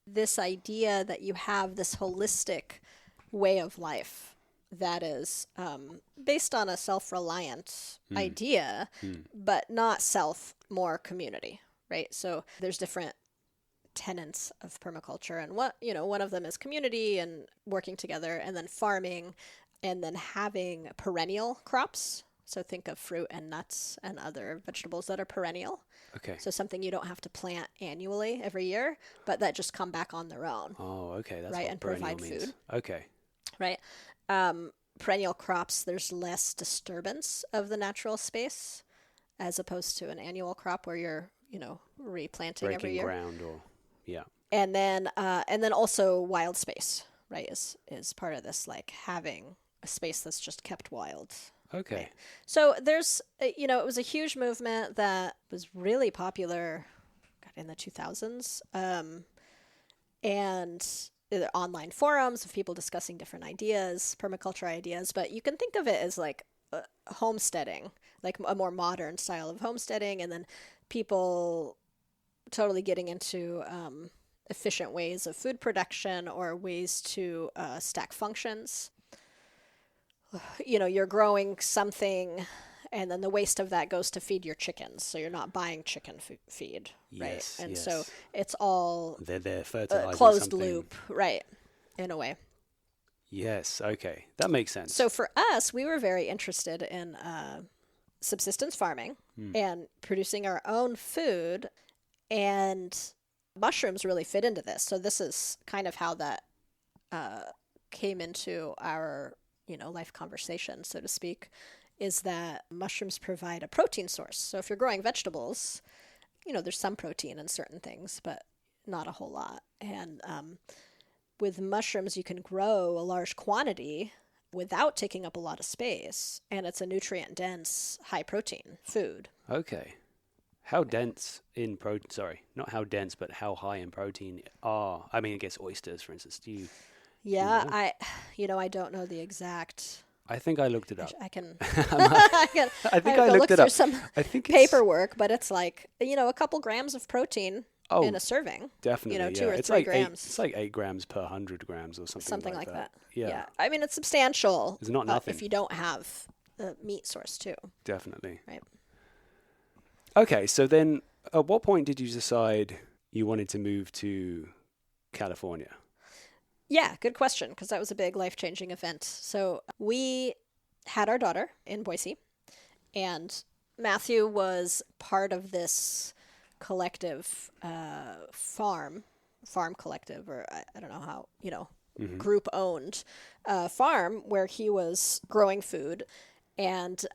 this idea that you have this holistic way of life that is based on a self-reliant idea, but not self, more community, right? So there's different tenets of permaculture, and one of them is community and working together, and then farming, and then having perennial crops. So think of fruit and nuts and other vegetables that are perennial. Okay. So something you don't have to plant annually every year, but that just come back on their own. Oh, okay. That's right, what and perennial provide means. food. Okay. Right. Perennial crops, there's less disturbance of the natural space as opposed to an annual crop where you're, replanting every Breaking year. ground, or yeah. And then also wild space, right, is part of this, like having a space that's just kept wild. Okay. Right. So there's, it was a huge movement that was really popular in the 2000s. And there are online forums of people discussing different ideas, permaculture ideas, but you can think of it as like homesteading, like a more modern style of homesteading, and then people totally getting into efficient ways of food production or ways to stack functions. You're growing something, and then the waste of that goes to feed your chickens. So you're not buying chicken feed, right? Yes, And yes. so it's all They're fertilizing closed something. loop, right? In a way. Yes. Okay. That makes sense. So for us, we were very interested in subsistence farming and producing our own food, and mushrooms really fit into this. So this is kind of how that came into our life conversation, so to speak, is that mushrooms provide a protein source. So if you're growing vegetables, there's some protein in certain things, but not a whole lot. And with mushrooms, you can grow a large quantity without taking up a lot of space, and it's a nutrient-dense, high-protein food. Okay. How dense in protein? Sorry, not how dense, but how high in protein are? I mean, I guess oysters, for instance. Do you? Yeah, know? I don't know the exact. I think I looked it up. I can. I think I go looked look it through up. some I think paperwork, but it's like a couple grams of protein in a serving. Definitely. 2 or it's 3 like grams. It's like 8 grams per 100 grams or something like that. Yeah. I mean, it's substantial. It's not nothing. If you don't have the meat source too. Definitely. Right. Okay, so then at what point did you decide you wanted to move to California? Yeah, good question, because that was a big life-changing event. So we had our daughter in Boise, and Matthew was part of this collective farm collective, or I don't know how, group-owned farm where he was growing food. And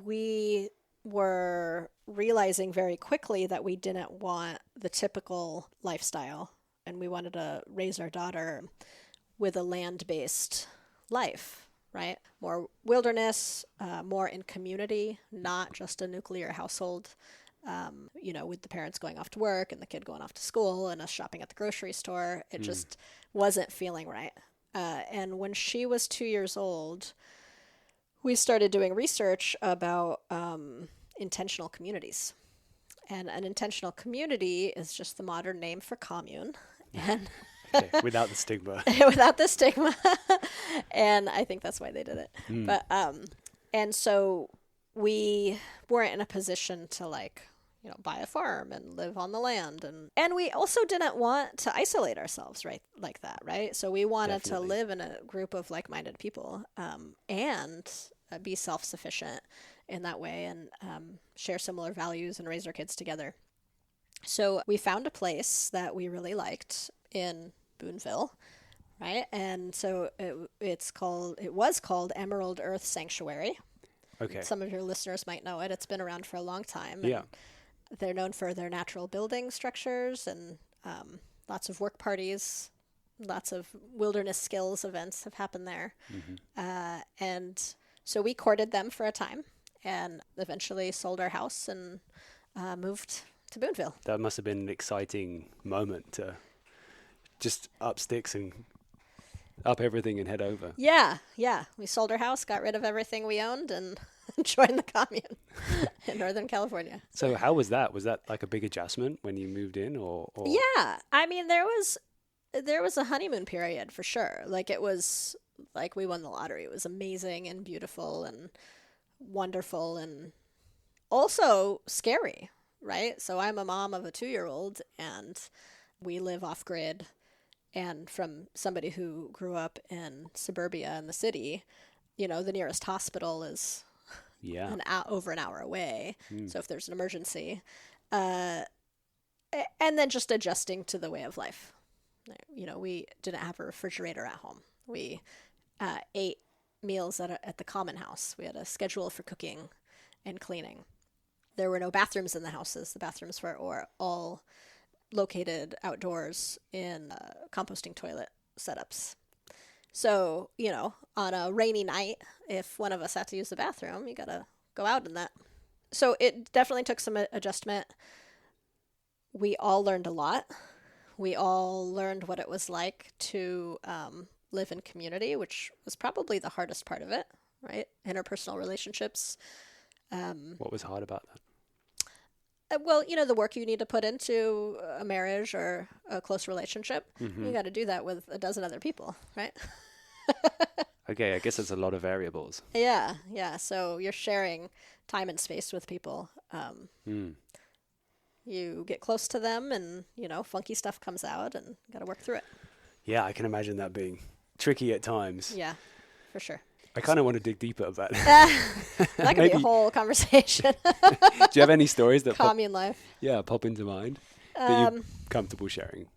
we were realizing very quickly that we didn't want the typical lifestyle, and we wanted to raise our daughter with a land-based life, right? More wilderness, more in community, not just a nuclear household, with the parents going off to work and the kid going off to school and us shopping at the grocery store. It just wasn't feeling right. And when she was 2 years old, we started doing research about intentional communities. And an intentional community is just the modern name for commune. And Okay, without the stigma. without the stigma. And I think that's why they did it. But and so we weren't in a position to buy a farm and live on the land, and we also didn't want to isolate ourselves like that, right? So we wanted Definitely. to live in a group of like-minded people, and be self-sufficient in that way, and share similar values and raise our kids together. So we found a place that we really liked in Boonville, right? And so it was called Emerald Earth Sanctuary. Okay. Some of your listeners might know it. It's been around for a long time. Yeah. They're known for their natural building structures and lots of work parties, Lots of wilderness skills events have happened there. And so we courted them for a time and eventually sold our house and moved to Boonville. That must have been an exciting moment to just up sticks and up everything and head over. Yeah. We sold our house, got rid of everything we owned, and joined the commune in Northern California. So how was that? Was that like a big adjustment when you moved in, or? Yeah, I mean, there was a honeymoon period for sure. Like, it was like we won the lottery. It was amazing and beautiful and wonderful and also scary, right? So I'm a mom of a 2-year-old, and we live off grid. And from somebody who grew up in suburbia in the city, the nearest hospital is over an hour away. So if there's an emergency, and then just adjusting to the way of life. We didn't have a refrigerator at home. We ate meals at the common house. We had a schedule for cooking and cleaning. There were no bathrooms in the houses. The bathrooms were all located outdoors in composting toilet setups. So, on a rainy night, if one of us had to use the bathroom, you got to go out in that. So it definitely took some adjustment. We all learned a lot. We all learned what it was like to live in community, which was probably the hardest part of it, right? Interpersonal relationships. What was hard about that? Well, the work you need to put into a marriage or a close relationship, you got to do that with a dozen other people, right? Okay, I guess there's a lot of variables. Yeah. So you're sharing time and space with people. You get close to them and, funky stuff comes out and got to work through it. Yeah, I can imagine that being tricky at times. Yeah, for sure. I kind of want to dig deeper at that. That could be a whole conversation. Do you have any stories that commune life? Yeah, pop into mind that you're comfortable sharing?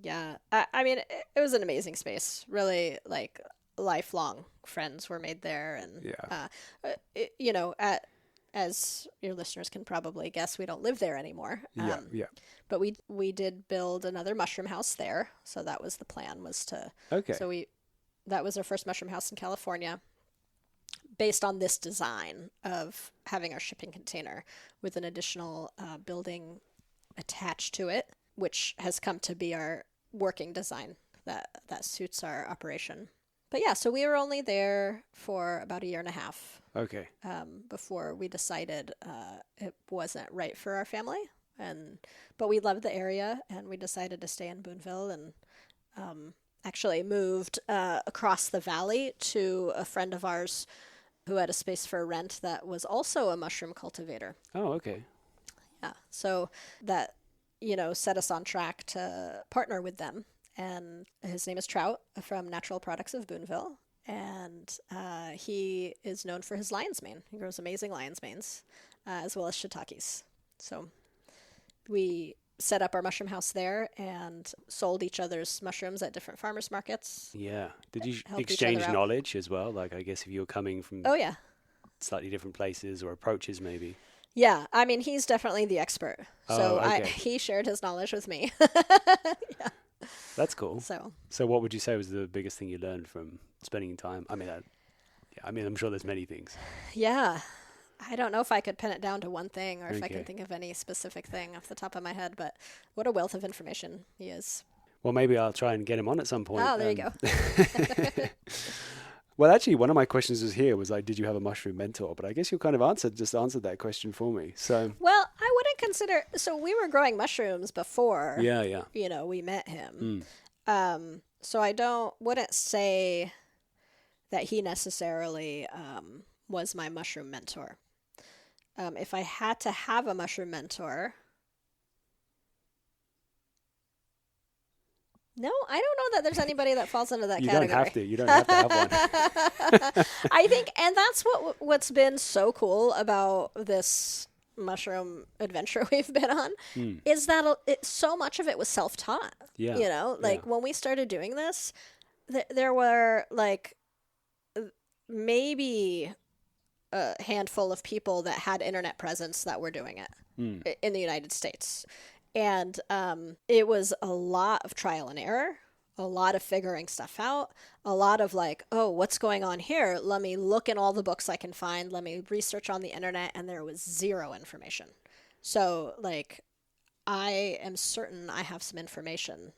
Yeah, I mean, it was an amazing space. Really, like, lifelong friends were made there, and as your listeners can probably guess, we don't live there anymore. But we did build another mushroom house there, so that was the plan. So that was our first mushroom house in California, based on this design of having our shipping container with an additional building attached to it, which has come to be our working design that suits our operation. But yeah, so we were only there for about 1.5 years. Okay. Before we decided it wasn't right for our family, but we loved the area, and we decided to stay in Boonville, and actually moved across the valley to a friend of ours who had a space for rent that was also a mushroom cultivator. Oh, okay. Yeah. So that, set us on track to partner with them. And his name is Trout from Natural Products of Boonville. And he is known for his lion's mane. He grows amazing lion's manes, as well as shiitakes. So we set up our mushroom house there and sold each other's mushrooms at different farmers markets. Yeah. Did you exchange knowledge as well? Like, I guess if you were coming from slightly different places or approaches maybe. Yeah. I mean, he's definitely the expert. So he shared his knowledge with me. Yeah. That's cool. So what would you say was the biggest thing you learned from spending time? I mean, I'm sure there's many things. Yeah. I don't know if I could pin it down to one thing or if I can think of any specific thing off the top of my head, but what a wealth of information he is. Well, maybe I'll try and get him on at some point. Oh, there you go. Well, actually, one of my questions was like, did you have a mushroom mentor? But I guess you kind of answered that question for me. So. Well, I wouldn't consider, so we were growing mushrooms before, yeah. We met him. So I wouldn't say that he necessarily was my mushroom mentor. If I had to have a mushroom mentor, no, I don't know that there's anybody that falls into that category. You don't have to have one. I think, and that's what's been so cool about this mushroom adventure we've been on, is that so much of it was self-taught. Yeah. When we started doing this, there were like maybe a handful of people that had internet presence that were doing it in the United States. And it was a lot of trial and error, a lot of figuring stuff out, a lot of like, oh, what's going on here? Let me look in all the books I can find. Let me research on the internet. And there was zero information. So like, I am certain I have some information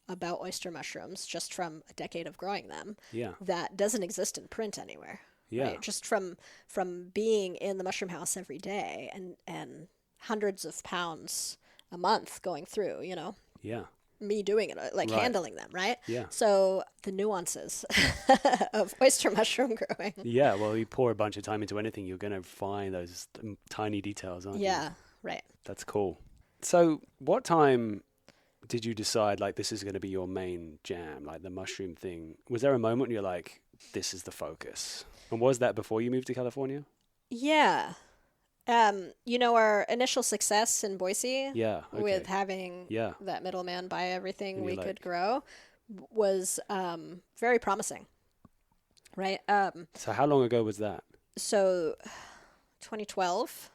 about oyster mushrooms just from a decade of growing them that doesn't exist in print anywhere. Right? Just from being in the mushroom house every day and hundreds of pounds a month going through, you know? Yeah. Me doing it, like handling them, right? Yeah. So the nuances of oyster mushroom growing. Yeah, well, you pour a bunch of time into anything, you're going to find those tiny details, aren't you? Yeah, right. That's cool. So what time did you decide, like, this is going to be your main jam, like the mushroom thing? Was there a moment when you're like, this is the focus? And was that before you moved to California? Yeah. You know, our initial success in Boise with having that middleman buy everything we could grow was very promising, right? So how long ago was that? So 2012.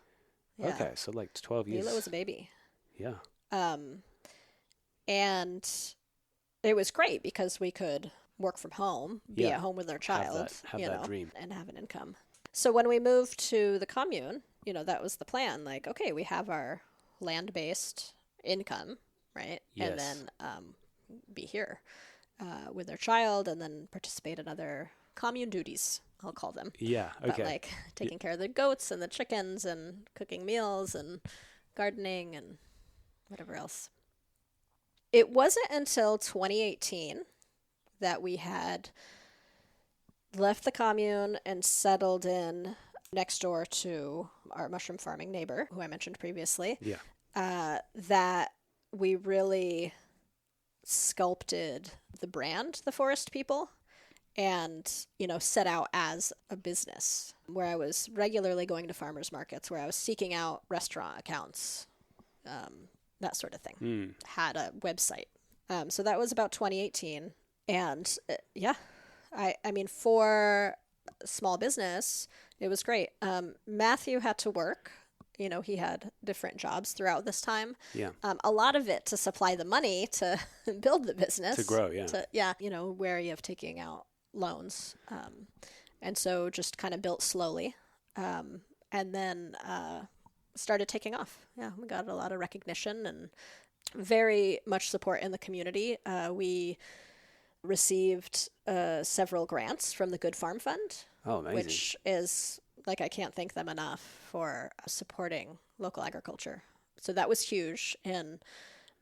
Yeah. Okay, so like 12 years. Mila was a baby. Yeah. And it was great because we could work from home, be at home with our child, have that dream. And have an income. So when we moved to the commune, you know, that was the plan. Like, okay, we have our land-based income, right? Yes. And then be here with our child and then participate in other commune duties, I'll call them. Yeah, okay. But like taking care of the goats and the chickens and cooking meals and gardening and whatever else. It wasn't until 2018 that we had left the commune and settled in next door to our mushroom farming neighbor, who I mentioned previously, that we really sculpted the brand, The Forest People, and, you know, set out as a business where I was regularly going to farmers markets, where I was seeking out restaurant accounts, that sort of thing. Had a website. So that was about 2018. And I mean, for small business, it was great. Matthew had to work. You know, he had different jobs throughout this time. Yeah. A lot of it to supply the money to build the business. To grow, yeah. You know, wary of taking out loans. And so just kind of built slowly. And then started taking off. Yeah, we got a lot of recognition and very much support in the community. We received several grants from the Good Farm Fund. Oh, amazing. Which is, like, I can't thank them enough for supporting local agriculture. So that was huge. And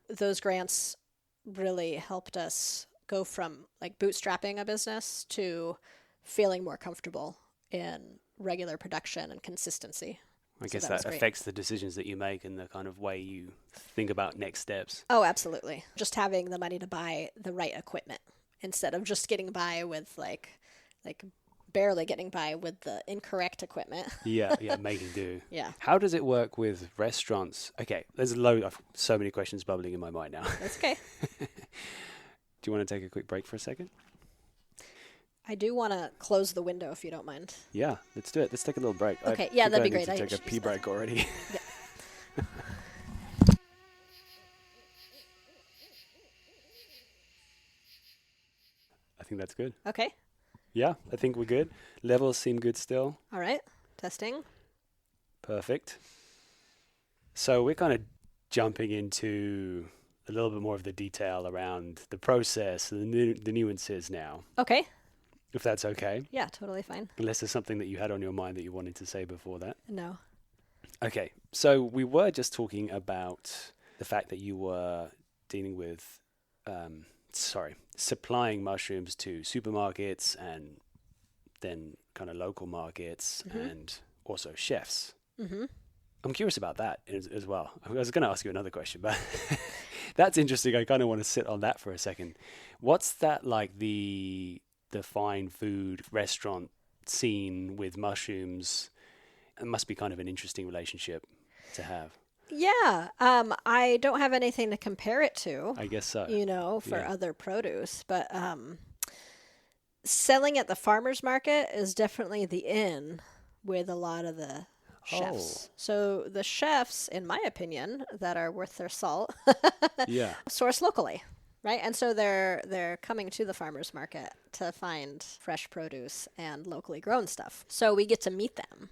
those grants really helped us go from, like, bootstrapping a business to feeling more comfortable in regular production and consistency. I guess that affects the decisions that you make and the kind of way you think about next steps. Oh, absolutely. Just having the money to buy the right equipment instead of just getting by with like barely getting by with the incorrect equipment. yeah, making do. Yeah. How does it work with restaurants? Okay, there's so many questions bubbling in my mind now. That's okay. Do you want to take a quick break for a second? I do want to close the window if you don't mind. Yeah, let's do it. Let's take a little break. Okay, yeah, that'd be great. I need to take a pee break already. Yeah. I think that's good. Okay. Yeah, I think we're good. Levels seem good still. All right. Testing. Perfect. So we're kind of jumping into a little bit more of the detail around the process and the nuances now. Okay. If that's okay. Yeah, totally fine. Unless there's something that you had on your mind that you wanted to say before that. No. Okay. So we were just talking about the fact that you were dealing with, supplying mushrooms to supermarkets and then kind of local markets and also chefs. Mm-hmm. I'm curious about that as well. I was going to ask you another question, but that's interesting. I kind of want to sit on that for a second. What's that like the fine food restaurant scene with mushrooms? It must be kind of an interesting relationship to have. Yeah. I don't have anything to compare it to. I guess so. You know, for other produce, but selling at the farmer's market is definitely the in with a lot of the chefs. So the chefs, in my opinion, that are worth their salt, source locally. Right, and so they're coming to the farmers market to find fresh produce and locally grown stuff. So we get to meet them.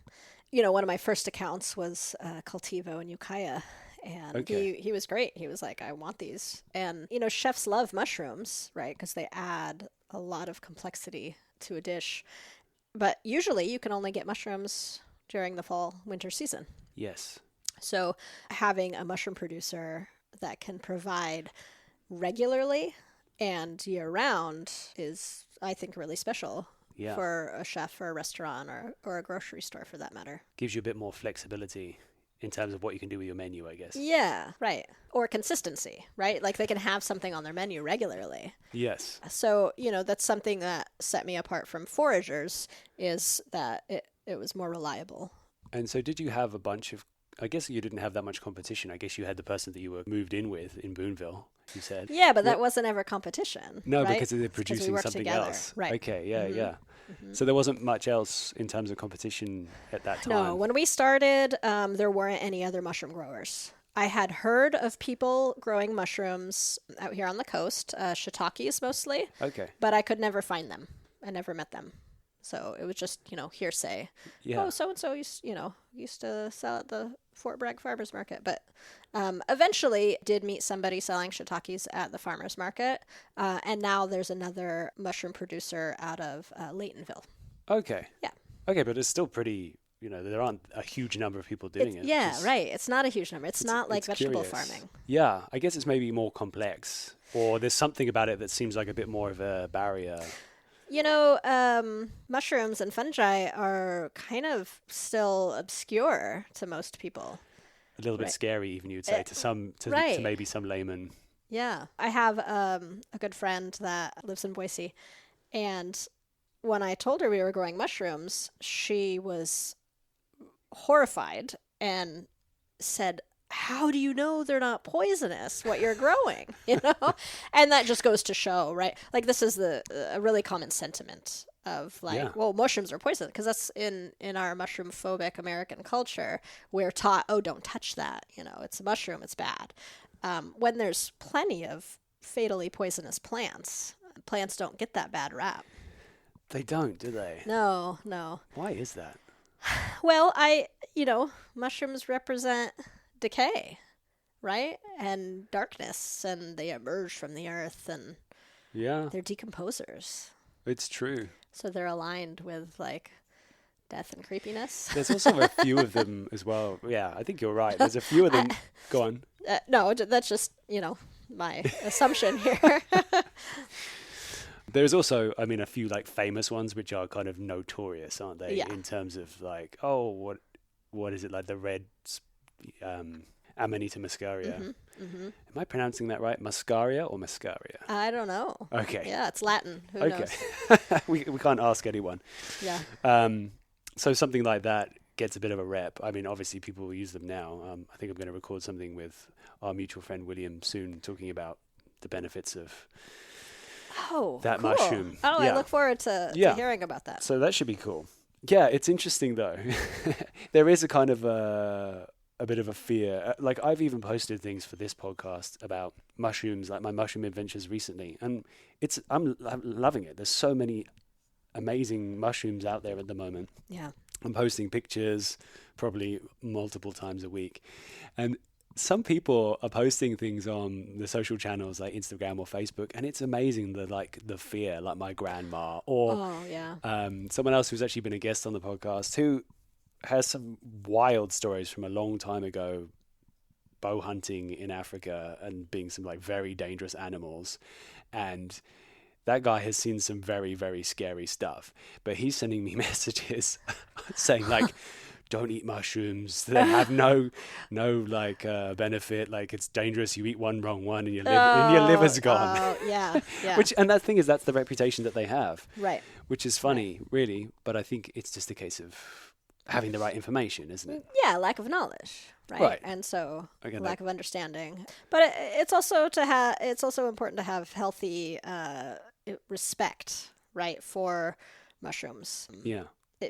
You know, one of my first accounts was Cultivo in Ukiah, and Okay. he was great. He was like, I want these. And, you know, chefs love mushrooms, right, because they add a lot of complexity to a dish. But usually you can only get mushrooms during the fall, winter season. Yes. So having a mushroom producer that can provide regularly and year round is, I think, really special Yeah. for a chef or a restaurant or a grocery store for that matter. Gives you a bit more flexibility in terms of what you can do with your menu, I guess. Yeah, right. Or consistency, right? Like they can have something on their menu regularly. Yes. So, you know, that's something that set me apart from foragers is that it was more reliable. And so did you have a bunch of, I guess you didn't have that much competition. I guess you had the person that you were moved in with in Boonville, you said. Yeah, but that wasn't ever competition. No, right? because they're It's 'cause we producing worked something together. else. Right. Okay, yeah, yeah. So there wasn't much else in terms of competition at that time. No, when we started, there weren't any other mushroom growers. I had heard of people growing mushrooms out here on the coast, shiitakes mostly, Okay. but I could never find them. I never met them. So it was just, you know, hearsay. Yeah. Oh, so-and-so used to sell at the Fort Bragg Farmers Market. But eventually did meet somebody selling shiitakes at the farmers market. And now there's another mushroom producer out of Laytonville. Okay. Yeah. Okay, but it's still pretty, you know, there aren't a huge number of people doing it. Yeah, It's- right. It's not a huge number. It's not like it's vegetable curious. farming. Yeah, I guess it's maybe more complex, or there's something about it that seems like a bit more of a barrier. You know, mushrooms and fungi are kind of still obscure to most people. A little bit Right. scary, even you'd say, to right. maybe some layman. Yeah. I have a good friend that lives in Boise. And when I told her we were growing mushrooms, she was horrified and said, how do you know they're not poisonous, what you're growing? You know? And that just goes to show, right? Like this is a really common sentiment of like, Yeah. well, mushrooms are poisonous because that's in our mushroom phobic American culture. We're taught, oh, don't touch that. You know, it's a mushroom, it's bad. When there's plenty of fatally poisonous plants, plants don't get that bad rap. They don't, do they? No, no. Why is that? Well, mushrooms represent decay, right? And darkness, and they emerge from the earth, and Yeah, they're decomposers. it's true. So they're aligned with like death and creepiness. There's also a few of them as well. Yeah, I think you're right. There's a few of them. Go on. No, that's just, my assumption here. There's also, I mean, a few like famous ones which are kind of notorious, aren't they? Yeah. In terms of like, oh, what is it, like the red Amanita muscaria? Am I pronouncing that right? Muscaria or muscaria? I don't know. Okay. Yeah, it's Latin. Who Okay. knows? we can't ask anyone. Yeah. So something like that gets a bit of a rep. I mean, obviously people will use them now. I think I'm going to record something with our mutual friend William soon, talking about the benefits of that cool. mushroom. Oh, Yeah. I look forward to hearing about that. So that should be cool. Yeah, it's interesting though. There is a kind of a bit of a fear. Like I've even posted things for this podcast about mushrooms, like my mushroom adventures recently, and I'm loving it. There's so many amazing mushrooms out there at the moment. Yeah. I'm posting pictures probably multiple times a week, and some people are posting things on the social channels like Instagram or Facebook, and it's amazing the fear, like my grandma or someone else who's actually been a guest on the podcast who has some wild stories from a long time ago, bow hunting in Africa and being some like very dangerous animals, and that guy has seen some very, very scary stuff, but he's sending me messages saying like, don't eat mushrooms. They have no benefit. Like it's dangerous. You eat one wrong one and your liver's gone. Yeah. And that thing is, that's the reputation that they have. Right. Which is funny, really. But I think it's just a case of having the right information, isn't it? Yeah, lack of knowledge, right? Right. And so Again, lack of understanding. But it's also important to have healthy respect, right, for mushrooms. Yeah.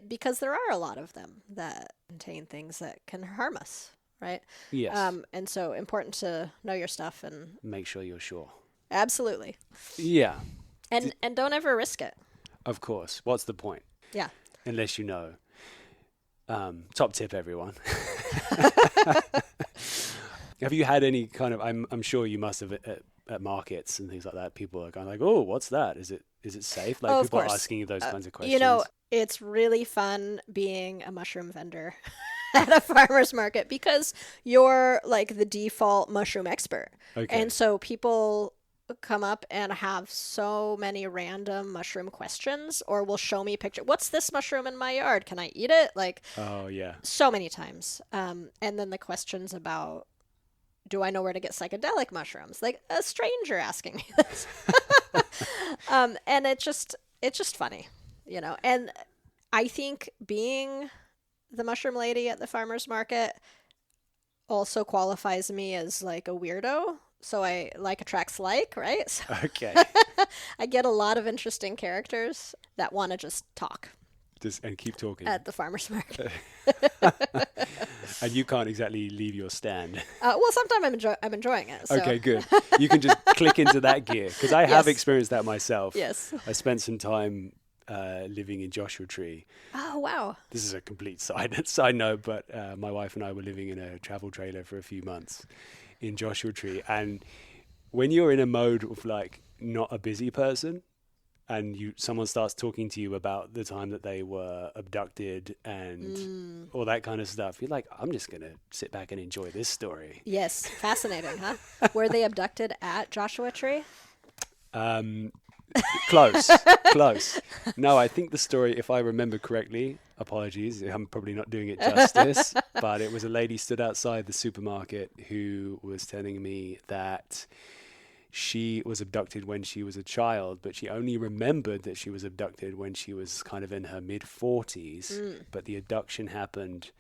Because there are a lot of them that contain things that can harm us, right? Yes. And so important to know your stuff and Make sure you're sure. Absolutely. Yeah, And don't ever risk it. of course. What's the point? Yeah. Unless you know. Top tip, everyone. Have you had any kind of? I'm sure you must have at markets and things like that. People are kind of like, "Oh, what's that? Is it safe?" Like Oh, of people are course. asking you those kinds of questions. You know, it's really fun being a mushroom vendor at a farmer's market because you're like the default mushroom expert. Okay. And so people come up and have so many random mushroom questions or will show me a picture. What's this mushroom in my yard? Can I eat it? Like Oh yeah. so many times. And then the questions about, do I know where to get psychedelic mushrooms? Like a stranger asking me this. And it's just funny, you know. And I think being the mushroom lady at the farmer's market also qualifies me as like a weirdo. So I like attracts like, right? So Okay. I get a lot of interesting characters that want to just talk And keep talking. at the farmer's market. And you can't exactly leave your stand. Well, sometimes I'm enjoying it. So. Okay, good. You can just click into that gear because I have Yes. experienced that myself. Yes. I spent some time living in Joshua Tree. Oh, wow. This is a complete side note, but my wife and I were living in a travel trailer for a few months in Joshua Tree, and when you're in a mode of like not a busy person, and someone starts talking to you about the time that they were abducted and all that kind of stuff, you're like, I'm just gonna sit back and enjoy this story. Yes. Fascinating, huh? Were they abducted at Joshua Tree? Close. No, I think the story, if I remember correctly, apologies, I'm probably not doing it justice, but it was a lady stood outside the supermarket who was telling me that she was abducted when she was a child, but she only remembered that she was abducted when she was kind of in her mid-40s, but the abduction happened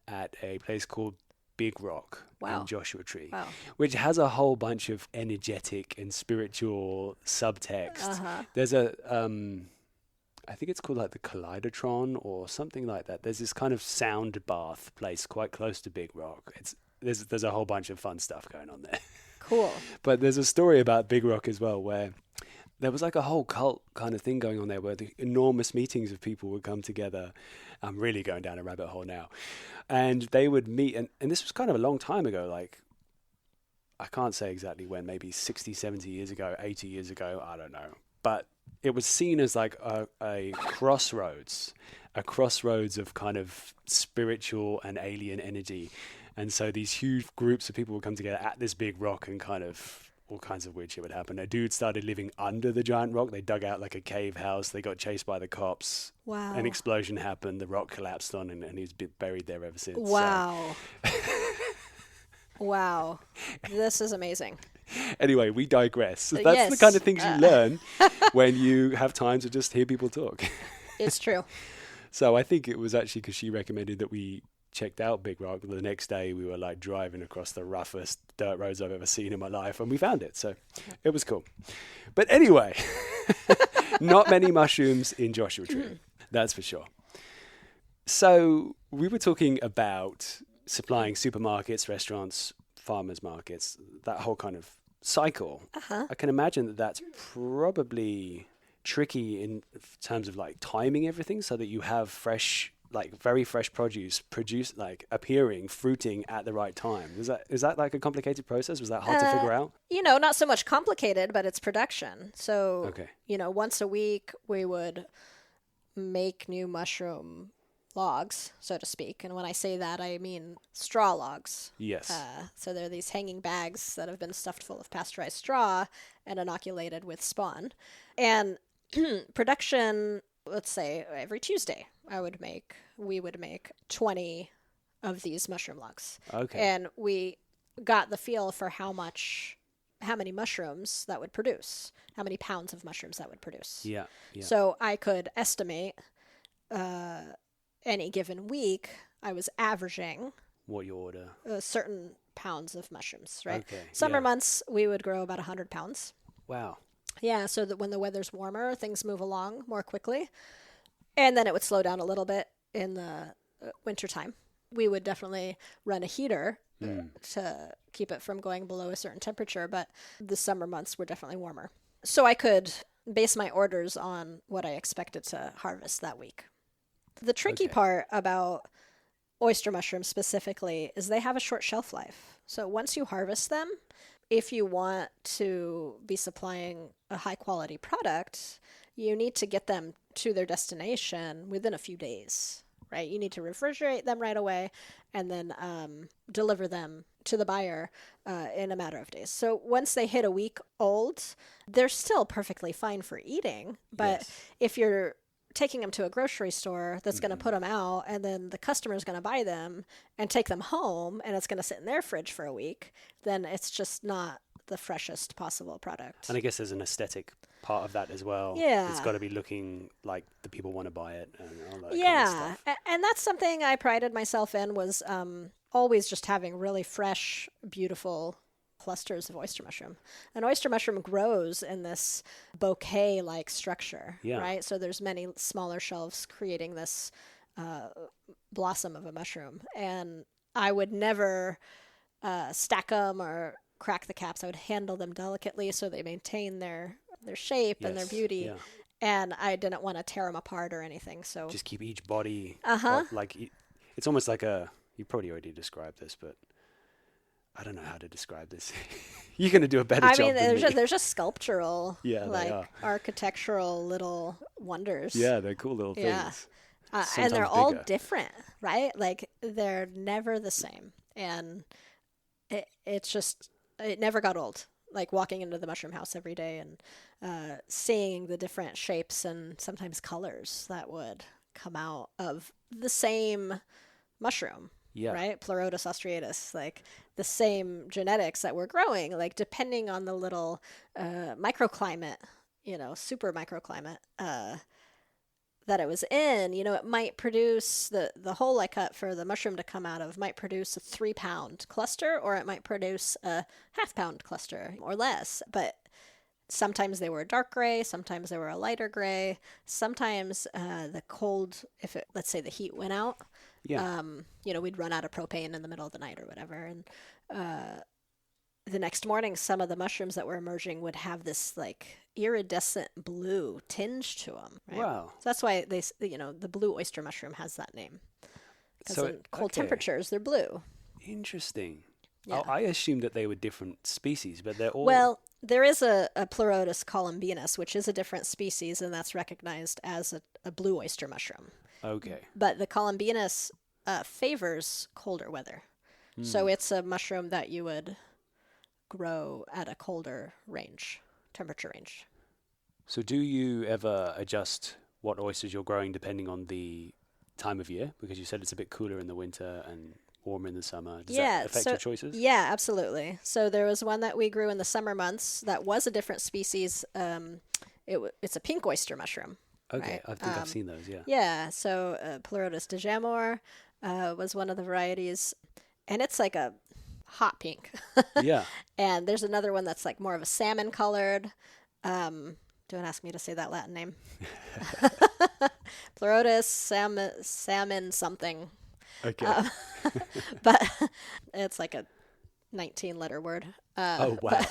at a place called Big Rock Wow. in Joshua Tree, Wow. which has a whole bunch of energetic and spiritual subtext. Uh-huh. There's a, I think it's called like the Kaleidotron or something like that. There's this kind of sound bath place quite close to Big Rock. There's a whole bunch of fun stuff going on there. Cool. But there's a story about Big Rock as well where there was like a whole cult kind of thing going on there where the enormous meetings of people would come together. I'm really going down a rabbit hole now. And they would meet, and this was kind of a long time ago, like, I can't say exactly when, maybe 60, 70 years ago, 80 years ago, I don't know. But it was seen as like a crossroads of kind of spiritual and alien energy. And so these huge groups of people would come together at this big rock and kind of all kinds of weird shit would happen. A dude started living under the giant rock. They dug out like a cave house. They got chased by the cops. Wow. An explosion happened. The rock collapsed on him and he's been buried there ever since. Wow. Wow. This is amazing. Anyway, we digress. That's the Yes. kind of things you learn when you have time to just hear people talk. It's true. So I think it was actually because she recommended that we checked out Big Rock. The next day we were like driving across the roughest dirt roads I've ever seen in my life and we found it. So it was cool. But anyway, not many mushrooms in Joshua Tree. That's for sure. So we were talking about supplying supermarkets, restaurants, farmers markets, that whole kind of cycle. Uh-huh. I can imagine that that's probably tricky in terms of like timing everything so that you have fresh, like very fresh produce like appearing, fruiting at the right time. Is that like a complicated process? Was that hard to figure out? You know, not so much complicated, but it's production. So, Okay. you know, once a week we would make new mushroom logs, so to speak. And when I say that, I mean straw logs. Yes. So they're these hanging bags that have been stuffed full of pasteurized straw and inoculated with spawn. And production, let's say every Tuesday, we would make 20 of these mushroom logs. Okay. And we got the feel for how many mushrooms that would produce, how many pounds of mushrooms that would produce. Yeah. So I could estimate any given week, I was averaging What you order. certain pounds of mushrooms, right? Okay, Summer yeah. months, we would grow about 100 pounds. Wow. Yeah, so that when the weather's warmer, things move along more quickly. And then it would slow down a little bit in the wintertime. We would definitely run a heater to keep it from going below a certain temperature, but the summer months were definitely warmer. So I could base my orders on what I expected to harvest that week. The tricky part about oyster mushrooms specifically is they have a short shelf life. So once you harvest them, if you want to be supplying a high quality product, you need to get them to their destination within a few days, right? You need to refrigerate them right away and then deliver them to the buyer in a matter of days. So once they hit a week old, they're still perfectly fine for eating. But if you're taking them to a grocery store that's going to put them out, and then the customer is going to buy them and take them home, and it's going to sit in their fridge for a week, then it's just not the freshest possible product. And I guess there's an aesthetic part of that as well. Yeah. It's got to be looking like the people want to buy it and all that kind of stuff. And that's something I prided myself in, was always just having really fresh, beautiful clusters of oyster mushroom. An oyster mushroom grows in this bouquet-like structure, right? So there's many smaller shelves creating this blossom of a mushroom. And I would never stack them or crack the caps. I would handle them delicately so they maintain their shape and their beauty. Yeah. And I didn't want to tear them apart or anything. So Just keep each body like it's almost like you probably already described this, but I don't know how to describe this. You're going to do a better job than me. There's just sculptural, they are. architectural little wonders. Yeah, they're cool little things. And they're all different, right? Like, they're never the same. And it never got old. Like, walking into the mushroom house every day and seeing the different shapes and sometimes colors that would come out of the same mushroom. Yeah. Right? Pleurotus austratus, like the same genetics that we're growing, like depending on the little microclimate, super microclimate that it was in, it might produce the hole I cut for the mushroom to come out of might produce a 3-pound cluster, or it might produce a half-pound cluster or less. But sometimes they were a dark gray, sometimes they were a lighter gray, sometimes the cold, let's say the heat went out, we'd run out of propane in the middle of the night or whatever. And the next morning, some of the mushrooms that were emerging would have this like iridescent blue tinge to them. Right? Wow. So that's why the blue oyster mushroom has that name. Because in cold temperatures, they're blue. Interesting. Yeah. I assumed that they were different species, but they're all... Well, there is a Pleurotus columbinus, which is a different species, and that's recognized as a blue oyster mushroom. Okay. But the columbinus favors colder weather. So it's a mushroom that you would grow at a colder temperature range. So do you ever adjust what oysters you're growing depending on the time of year? Because you said it's a bit cooler in the winter and warmer in the summer. Does that affect your choices? Yeah, absolutely. So there was one that we grew in the summer months that was a different species. It's a pink oyster mushroom. Okay, right? I think I've seen those, yeah. Yeah, so Pleurotus de Jamor was one of the varieties, and it's like a hot pink. Yeah. And there's another one that's like more of a salmon colored. Don't ask me to say that Latin name. Pleurotus salmon something. Okay. But it's like a 19-letter word. Oh, wow.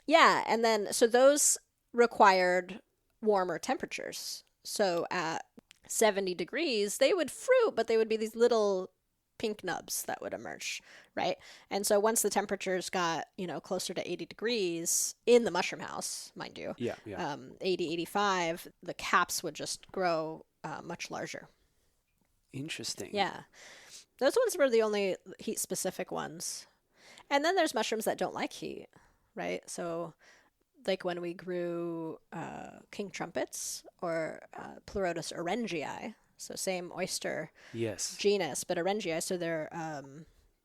Yeah, and then so those required warmer temperatures. So at 70 degrees, they would fruit, but they would be these little pink nubs that would emerge, right? And so once the temperatures got, closer to 80 degrees in the mushroom house, mind you, 80, 85, the caps would just grow much larger. Interesting. Yeah. Those ones were the only heat-specific ones. And then there's mushrooms that don't like heat, right? So like when we grew king trumpets or Pleurotus orangii, so same oyster genus, but orangii, so they're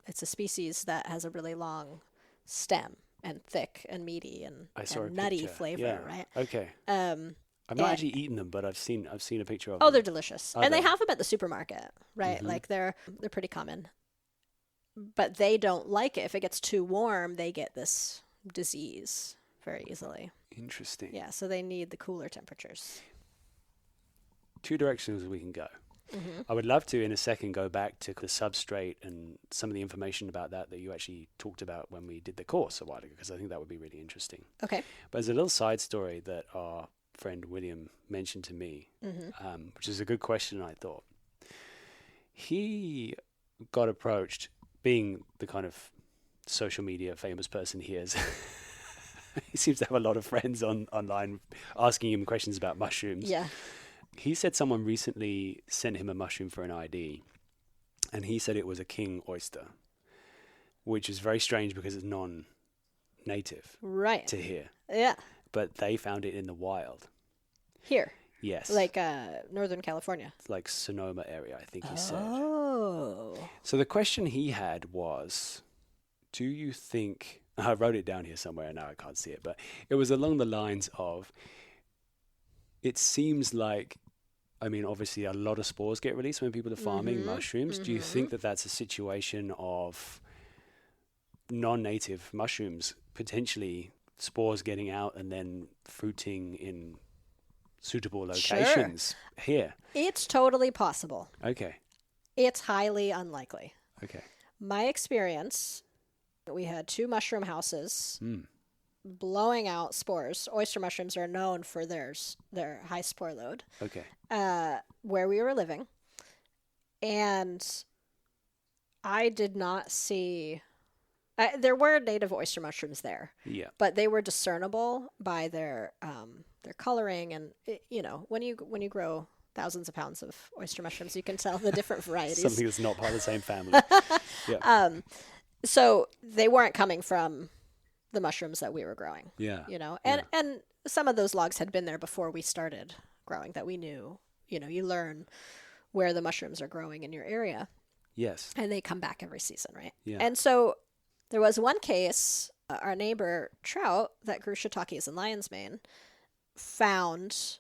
it's a species that has a really long stem and thick and meaty and nutty flavor, right? Okay. I've not actually eaten them, but I've seen a picture of them. Oh, they're delicious. And they have them at the supermarket, right? Like they're pretty common. But they don't like it. If it gets too warm, they get this disease very easily. Interesting. Yeah, so they need the cooler temperatures. 2 directions we can go. I would love to, in a second, go back to the substrate and some of the information about that you actually talked about when we did the course a while ago, because I think that would be really interesting. Okay. But there's a little side story that our friend William mentioned to me, which is a good question, I thought. He got approached, being the kind of social media famous person he is. He seems to have a lot of friends online asking him questions about mushrooms. Yeah. He said someone recently sent him a mushroom for an ID, and he said it was a king oyster, which is very strange because it's non-native Right. to here. Yeah. But they found it in the wild. Here. Yes. Like Northern California. It's like Sonoma area, I think he said. Oh. So the question he had was, do you think... I wrote it down here somewhere, now I can't see it, but it was along the lines of, it seems like, I mean, obviously a lot of spores get released when people are farming mushrooms. Do you think that that's a situation of non-native mushrooms, potentially spores getting out and then fruiting in suitable locations here? It's totally possible. Okay. It's highly unlikely. Okay. My experience, we had 2 mushroom houses blowing out spores. Oyster mushrooms are known for their high spore load. Okay. Where we were living. And I did not see... there were native oyster mushrooms there. Yeah. But they were discernible by their coloring. And, when you grow thousands of pounds of oyster mushrooms, you can tell the different varieties. Something that's not part of the same family. Yeah. So they weren't coming from the mushrooms that we were growing. Yeah. And some of those logs had been there before we started growing, that we knew, you learn where the mushrooms are growing in your area. Yes. And they come back every season, right? Yeah. And so there was one case, our neighbor Trout, that grew shiitakes in lion's mane, found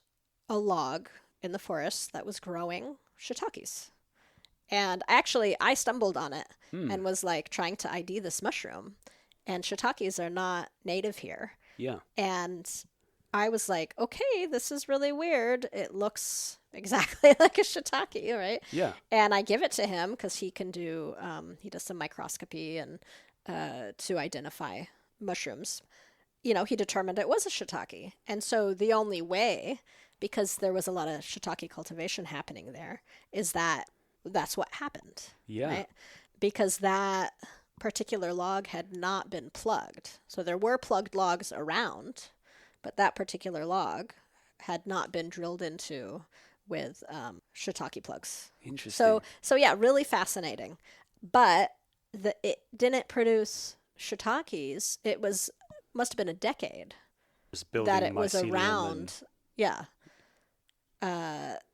a log in the forest that was growing shiitakes. And actually, I stumbled on it and was like trying to ID this mushroom. And shiitakes are not native here. Yeah. And I was like, okay, this is really weird. It looks exactly like a shiitake, right? Yeah. And I give it to him because he can do, he does some microscopy and to identify mushrooms. He determined it was a shiitake. And so the only way, because there was a lot of shiitake cultivation happening there, is that's what happened. Yeah. Right? Because that particular log had not been plugged. So there were plugged logs around, but that particular log had not been drilled into with shiitake plugs. Interesting. So yeah, really fascinating. But it didn't produce shiitakes. It must have been a decade that it was around. Yeah.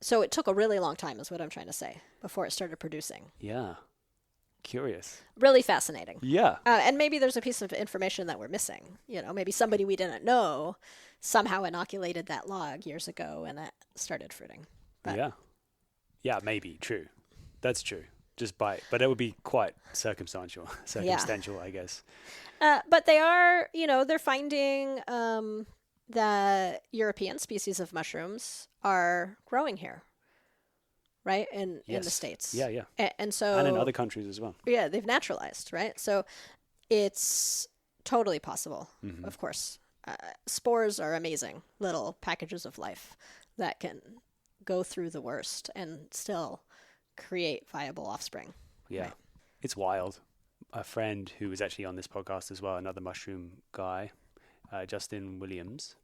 So it took a really long time, is what I'm trying to say, before it started producing. Yeah. Curious. Really fascinating. Yeah. And maybe there's a piece of information that we're missing. Maybe somebody we didn't know somehow inoculated that log years ago and it started fruiting. But Yeah. Yeah, maybe. True. That's true. But it would be quite circumstantial, I guess. But they are, they're finding that European species of mushrooms are growing here, right? In the States. Yeah, yeah. And so... And in other countries as well. Yeah, they've naturalized, right? So it's totally possible, Mm-hmm. of course. Spores are amazing little packages of life that can go through the worst and still create viable offspring. Yeah. Right. It's wild. A friend who was actually on this podcast as well, another mushroom guy, Justin Williams,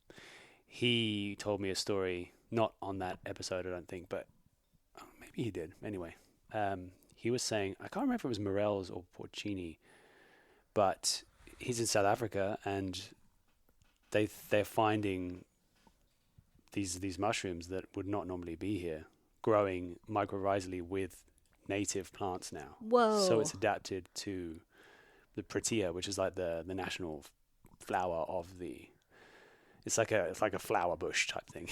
he told me a story, not on that episode, I don't think, but maybe he did. Anyway, he was saying, I can't remember if it was Morels or Porcini, but he's in South Africa and they're finding these mushrooms that would not normally be here, growing mycorrhizally with native plants now. Whoa. So it's adapted to the protea, which is like the national flower of the... It's like a flower bush type thing.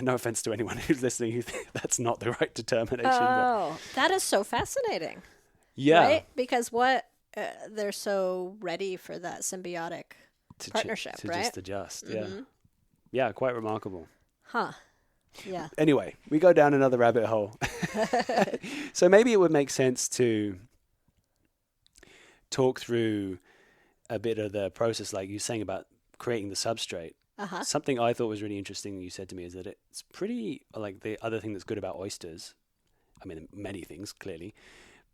No offense to anyone who's listening who thinks that's not the right determination. Oh, that is so fascinating. Yeah. Right? Because they're so ready for that symbiotic partnership, to right? just adjust, yeah. Yeah, quite remarkable. Huh. Yeah. Anyway, we go down another rabbit hole. So maybe it would make sense to talk through a bit of the process, like you were saying about creating the substrate. Uh-huh. Something I thought was really interesting you said to me is that it's pretty, like the other thing that's good about oysters, I mean, many things, clearly,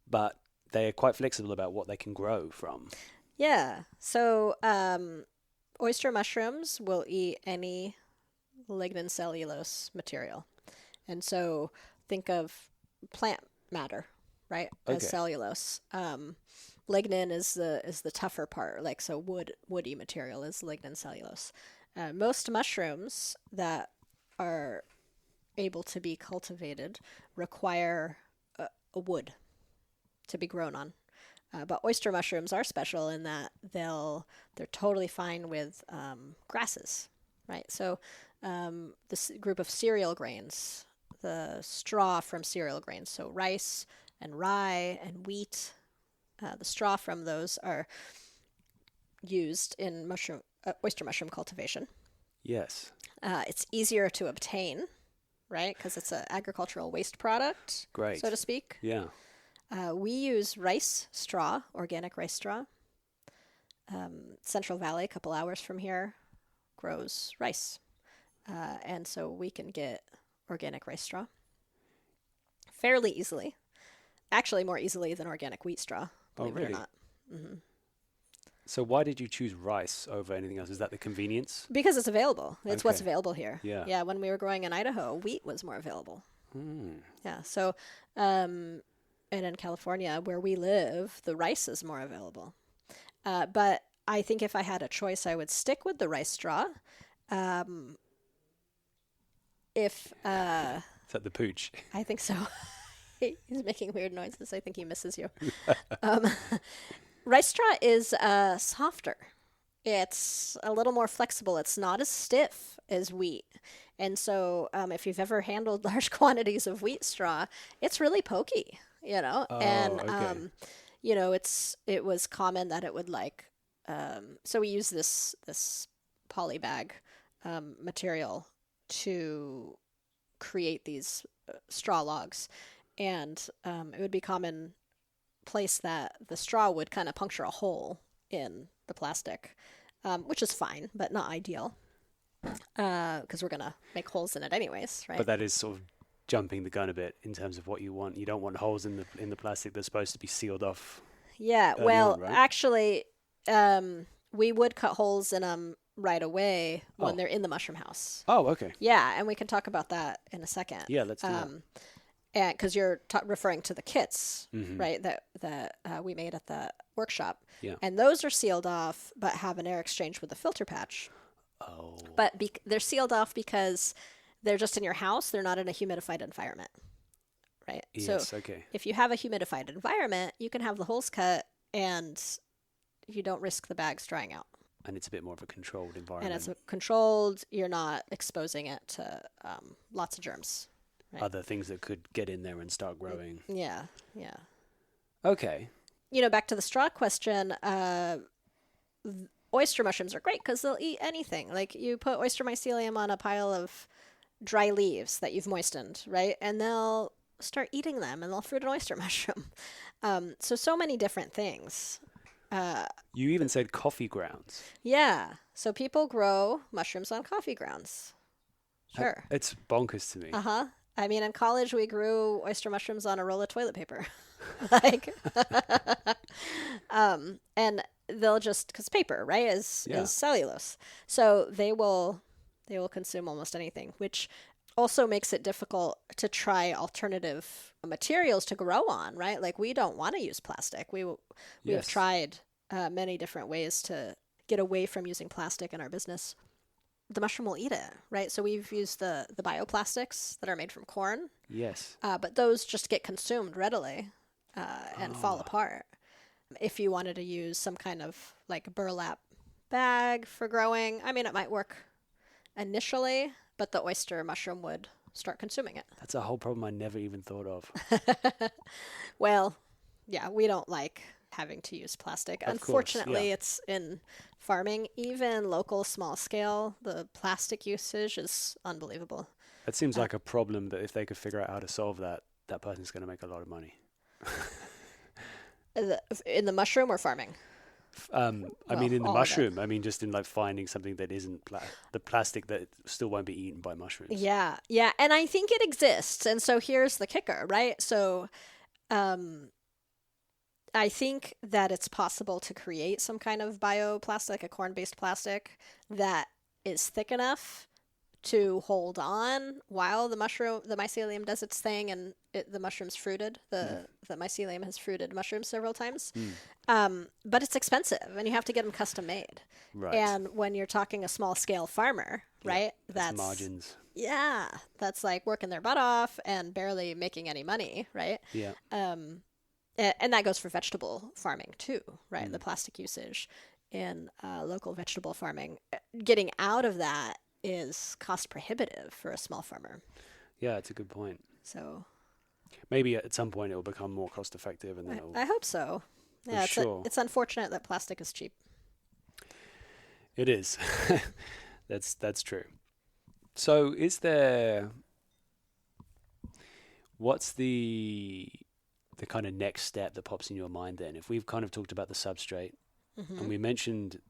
but they are quite flexible about what they can grow from. Yeah. So oyster mushrooms will eat any lignin cellulose material. And so think of plant matter, right? As Okay. cellulose. Lignin is the tougher part, like so woody material is lignin cellulose. Most mushrooms that are able to be cultivated require a wood to be grown on. But oyster mushrooms are special in that they're totally fine with grasses, right? So this group of cereal grains, the straw from cereal grains, so rice and rye and wheat, the straw from those are used in oyster mushroom cultivation. Yes. It's easier to obtain, right? Because it's an agricultural waste product, Great. so to speak. Yeah. We use rice straw, organic rice straw. Central Valley, a couple hours from here, grows rice. And so we can get organic rice straw fairly easily. Actually, more easily than organic wheat straw, believe it or really? not. Mm-hmm. So why did you choose rice over anything else? Is that the convenience? Because it's available. It's what's Okay. available here. Yeah. Yeah, when we were growing in Idaho, wheat was more available. Hmm. Yeah, so, and in California, where we live, the rice is more available. But I think if I had a choice, I would stick with the rice straw. If Is that the pooch? I think so. He's making weird noises. I think he misses you. Rice straw is softer. It's a little more flexible. It's not as stiff as wheat. And so if you've ever handled large quantities of wheat straw, it's really pokey, you know? Oh, And, okay. you know, it was common that it would like, so we use this poly bag material to create these straw logs. And it would be commonplace that the straw would kind of puncture a hole in the plastic, which is fine, but not ideal because we're going to make holes in it anyways, right? But that is sort of jumping the gun a bit in terms of what you want. You don't want holes in the plastic that's supposed to be sealed off. Yeah, early well, on, right? actually, we would cut holes in them right away when Oh. they're in the mushroom house. Oh, okay. Yeah, and we can talk about that in a second. Yeah, let's do that. And because you're referring to the kits, Mhm. right? That we made at the workshop. Yeah. And those are sealed off, but have an air exchange with the filter patch. Oh. But they're sealed off because they're just in your house. They're not in a humidified environment, right? Yes, So okay. if you have a humidified environment, you can have the holes cut, and you don't risk the bags drying out. And it's a bit more of a controlled And environment. it's controlled. You're not exposing it to lots of germs. Right. Other things that could get in there and start growing. Yeah, yeah. Okay. You know, back to the straw question, oyster mushrooms are great because they'll eat anything. Like you put oyster mycelium on a pile of dry leaves that you've moistened, right? And they'll start eating them and they'll fruit an oyster mushroom. So many different things. You even said coffee grounds. Yeah. So people grow mushrooms on coffee grounds. Sure. It's bonkers to me. Uh-huh. I mean, in college, we grew oyster mushrooms on a roll of toilet paper. Like, and they'll just, because paper, right, is cellulose. So they will consume almost anything, which also makes it difficult to try alternative materials to grow on, right? Like we don't want to use plastic. We have Yes. tried many different ways to get away from using plastic in our business. The mushroom will eat it, right? So we've used the bioplastics that are made from corn, Yes. but those just get consumed readily and fall apart. If you wanted to use some kind of like burlap bag for growing, I mean, it might work initially, but the oyster mushroom would start consuming it. That's a whole problem I never even thought of. Well, yeah, we don't like having to use plastic. Of course, Unfortunately, yeah. it's in farming, even local small scale, the plastic usage is unbelievable. That seems like a problem that if they could figure out how to solve that, that person's going to make a lot of money. In the mushroom or farming? I mean, in the all of it. mushroom. I mean, just in like finding something that isn't the plastic that still won't be eaten by mushrooms. Yeah, yeah, and I think it exists. And so here's the kicker, right? So, I think that it's possible to create some kind of bioplastic, a corn-based plastic that is thick enough to hold on while the mycelium does its thing, and the mushroom's fruited. The mycelium has fruited mushrooms several times. But it's expensive, and you have to get them custom made. Right. And when you're talking a small scale farmer, right? That's margins. Yeah, that's like working their butt off and barely making any money, right? Yeah. And that goes for vegetable farming too, right? The plastic usage in local vegetable farming. Getting out of that is cost prohibitive for a small farmer. Yeah, it's a good point. So maybe at some point it will become more cost effective, and then I hope so. Yeah, it's unfortunate that plastic is cheap. It is. That's true. So what's the kind of next step that pops in your mind then? If we've kind of talked about the substrate, and we mentioned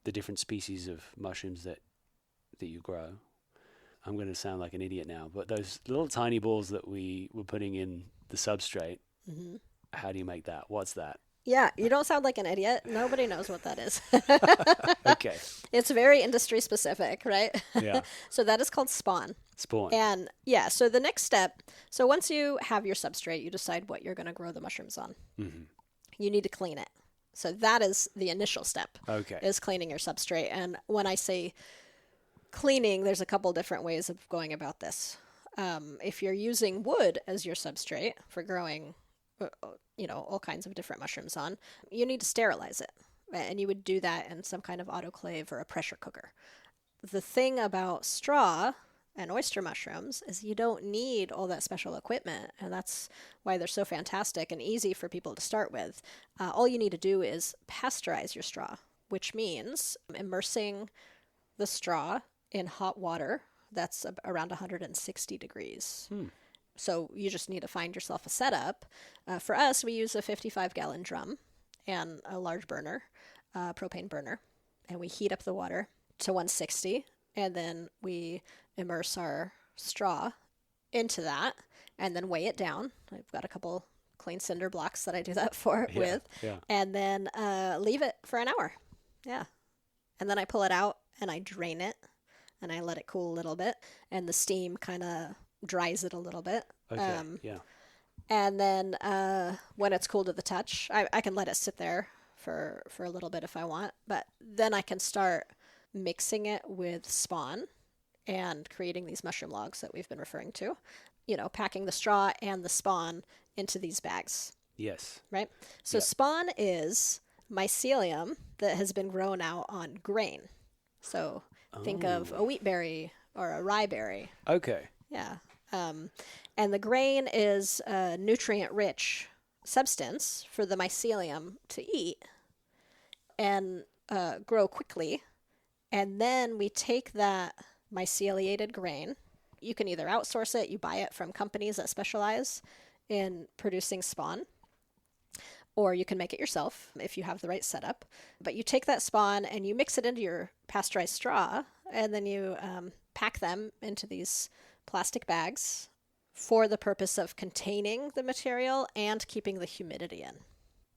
the different species of mushrooms that you grow. I'm going to sound like an idiot now, but those little tiny balls that we were putting in the substrate, how do you make that? What's that? Yeah, you don't sound like an idiot. Nobody knows what that is. Okay. It's very industry specific, right? Yeah. So that is called spawn. Spawn. And yeah, so the next step, so once you have your substrate, you decide what you're going to grow the mushrooms on. You need to clean it. So that is the initial step. Okay. Is cleaning your substrate. And when I say cleaning, there's a couple different ways of going about this. If you're using wood as your substrate for growing, all kinds of different mushrooms on, you need to sterilize it. And you would do that in some kind of autoclave or a pressure cooker. The thing about straw and oyster mushrooms is you don't need all that special equipment, and that's why they're so fantastic and easy for people to start with. All you need to do is pasteurize your straw, which means immersing the straw in hot water that's around 160 degrees. So you just need to find yourself a setup. For us, we use a 55-gallon drum and a large burner, propane burner, and we heat up the water to 160, and then we immerse our straw into that and then weigh it down. I've got a couple clean cinder blocks that I do that with, and then leave it for an hour. Yeah. And then I pull it out and I drain it and I let it cool a little bit, and the steam kind of dries it a little bit. Okay. Yeah. And then when it's cool to the touch, I can let it sit there for a little bit if I want, but then I can start mixing it with spawn and creating these mushroom logs that we've been referring to, packing the straw and the spawn into these bags. Yes. Right? So spawn is mycelium that has been grown out on grain. So think of a wheat berry or a rye berry. Okay. Yeah. And the grain is a nutrient-rich substance for the mycelium to eat and grow quickly. And then we take that myceliated grain. You can either outsource it, you buy it from companies that specialize in producing spawn, or you can make it yourself if you have the right setup. But you take that spawn and you mix it into your pasteurized straw, and then you pack them into these plastic bags for the purpose of containing the material and keeping the humidity in.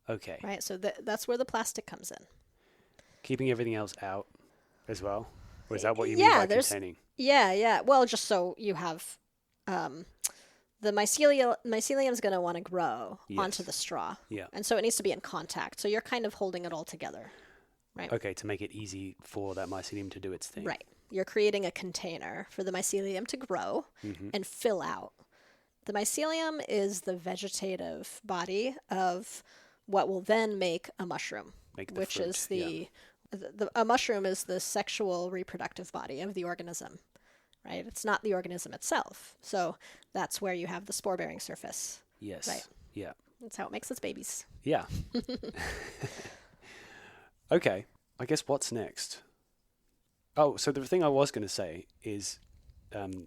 Okay. Right? So that's where the plastic comes in. Keeping everything else out as well? Or is that what you mean by containing? Yeah. Well, just so you have the mycelium is going to want to grow onto the straw. Yeah. And so it needs to be in contact. So you're kind of holding it all together. Right? Okay, to make it easy for that mycelium to do its thing. Right. You're creating a container for the mycelium to grow and fill out. The mycelium is the vegetative body of what will then make a mushroom, which fruit, is a mushroom is the sexual reproductive body of the organism, right? It's not the organism itself. So that's where you have the spore-bearing surface. Yes. Right. Yeah. That's how it makes its babies. Yeah. Okay. I guess what's next? Oh, so the thing I was going to say is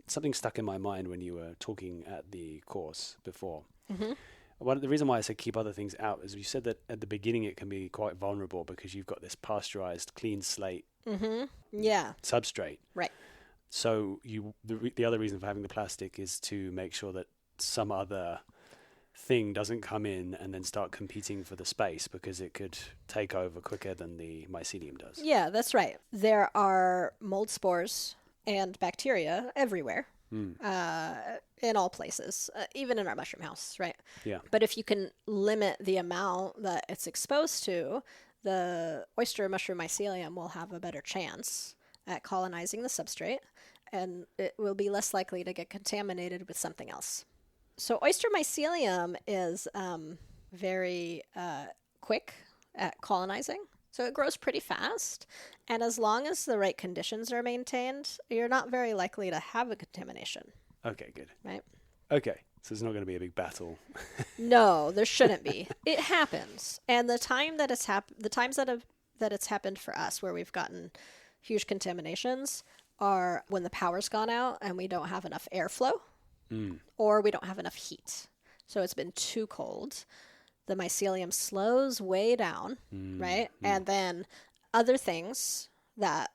something stuck in my mind when you were talking at the course before. Mm-hmm. The reason why I said keep other things out is you said that at the beginning it can be quite vulnerable because you've got this pasteurized, clean slate Yeah. substrate. Right. So the other reason for having the plastic is to make sure that some other thing doesn't come in and then start competing for the space, because it could take over quicker than the mycelium does. Yeah, that's right. There are mold spores and bacteria everywhere, in all places, even in our mushroom house, right? Yeah. But if you can limit the amount that it's exposed to, the oyster mushroom mycelium will have a better chance at colonizing the substrate, and it will be less likely to get contaminated with something else. So oyster mycelium is very quick at colonizing. So it grows pretty fast. And as long as the right conditions are maintained, you're not very likely to have a contamination, Okay, good. right? Okay, so it's not going to be a big battle. No, there shouldn't be. It happens. And the time that it's the times that it's happened for us where we've gotten huge contaminations are when the power's gone out and we don't have enough airflow. Or we don't have enough heat. So it's been too cold. The mycelium slows way down, right? And then other things that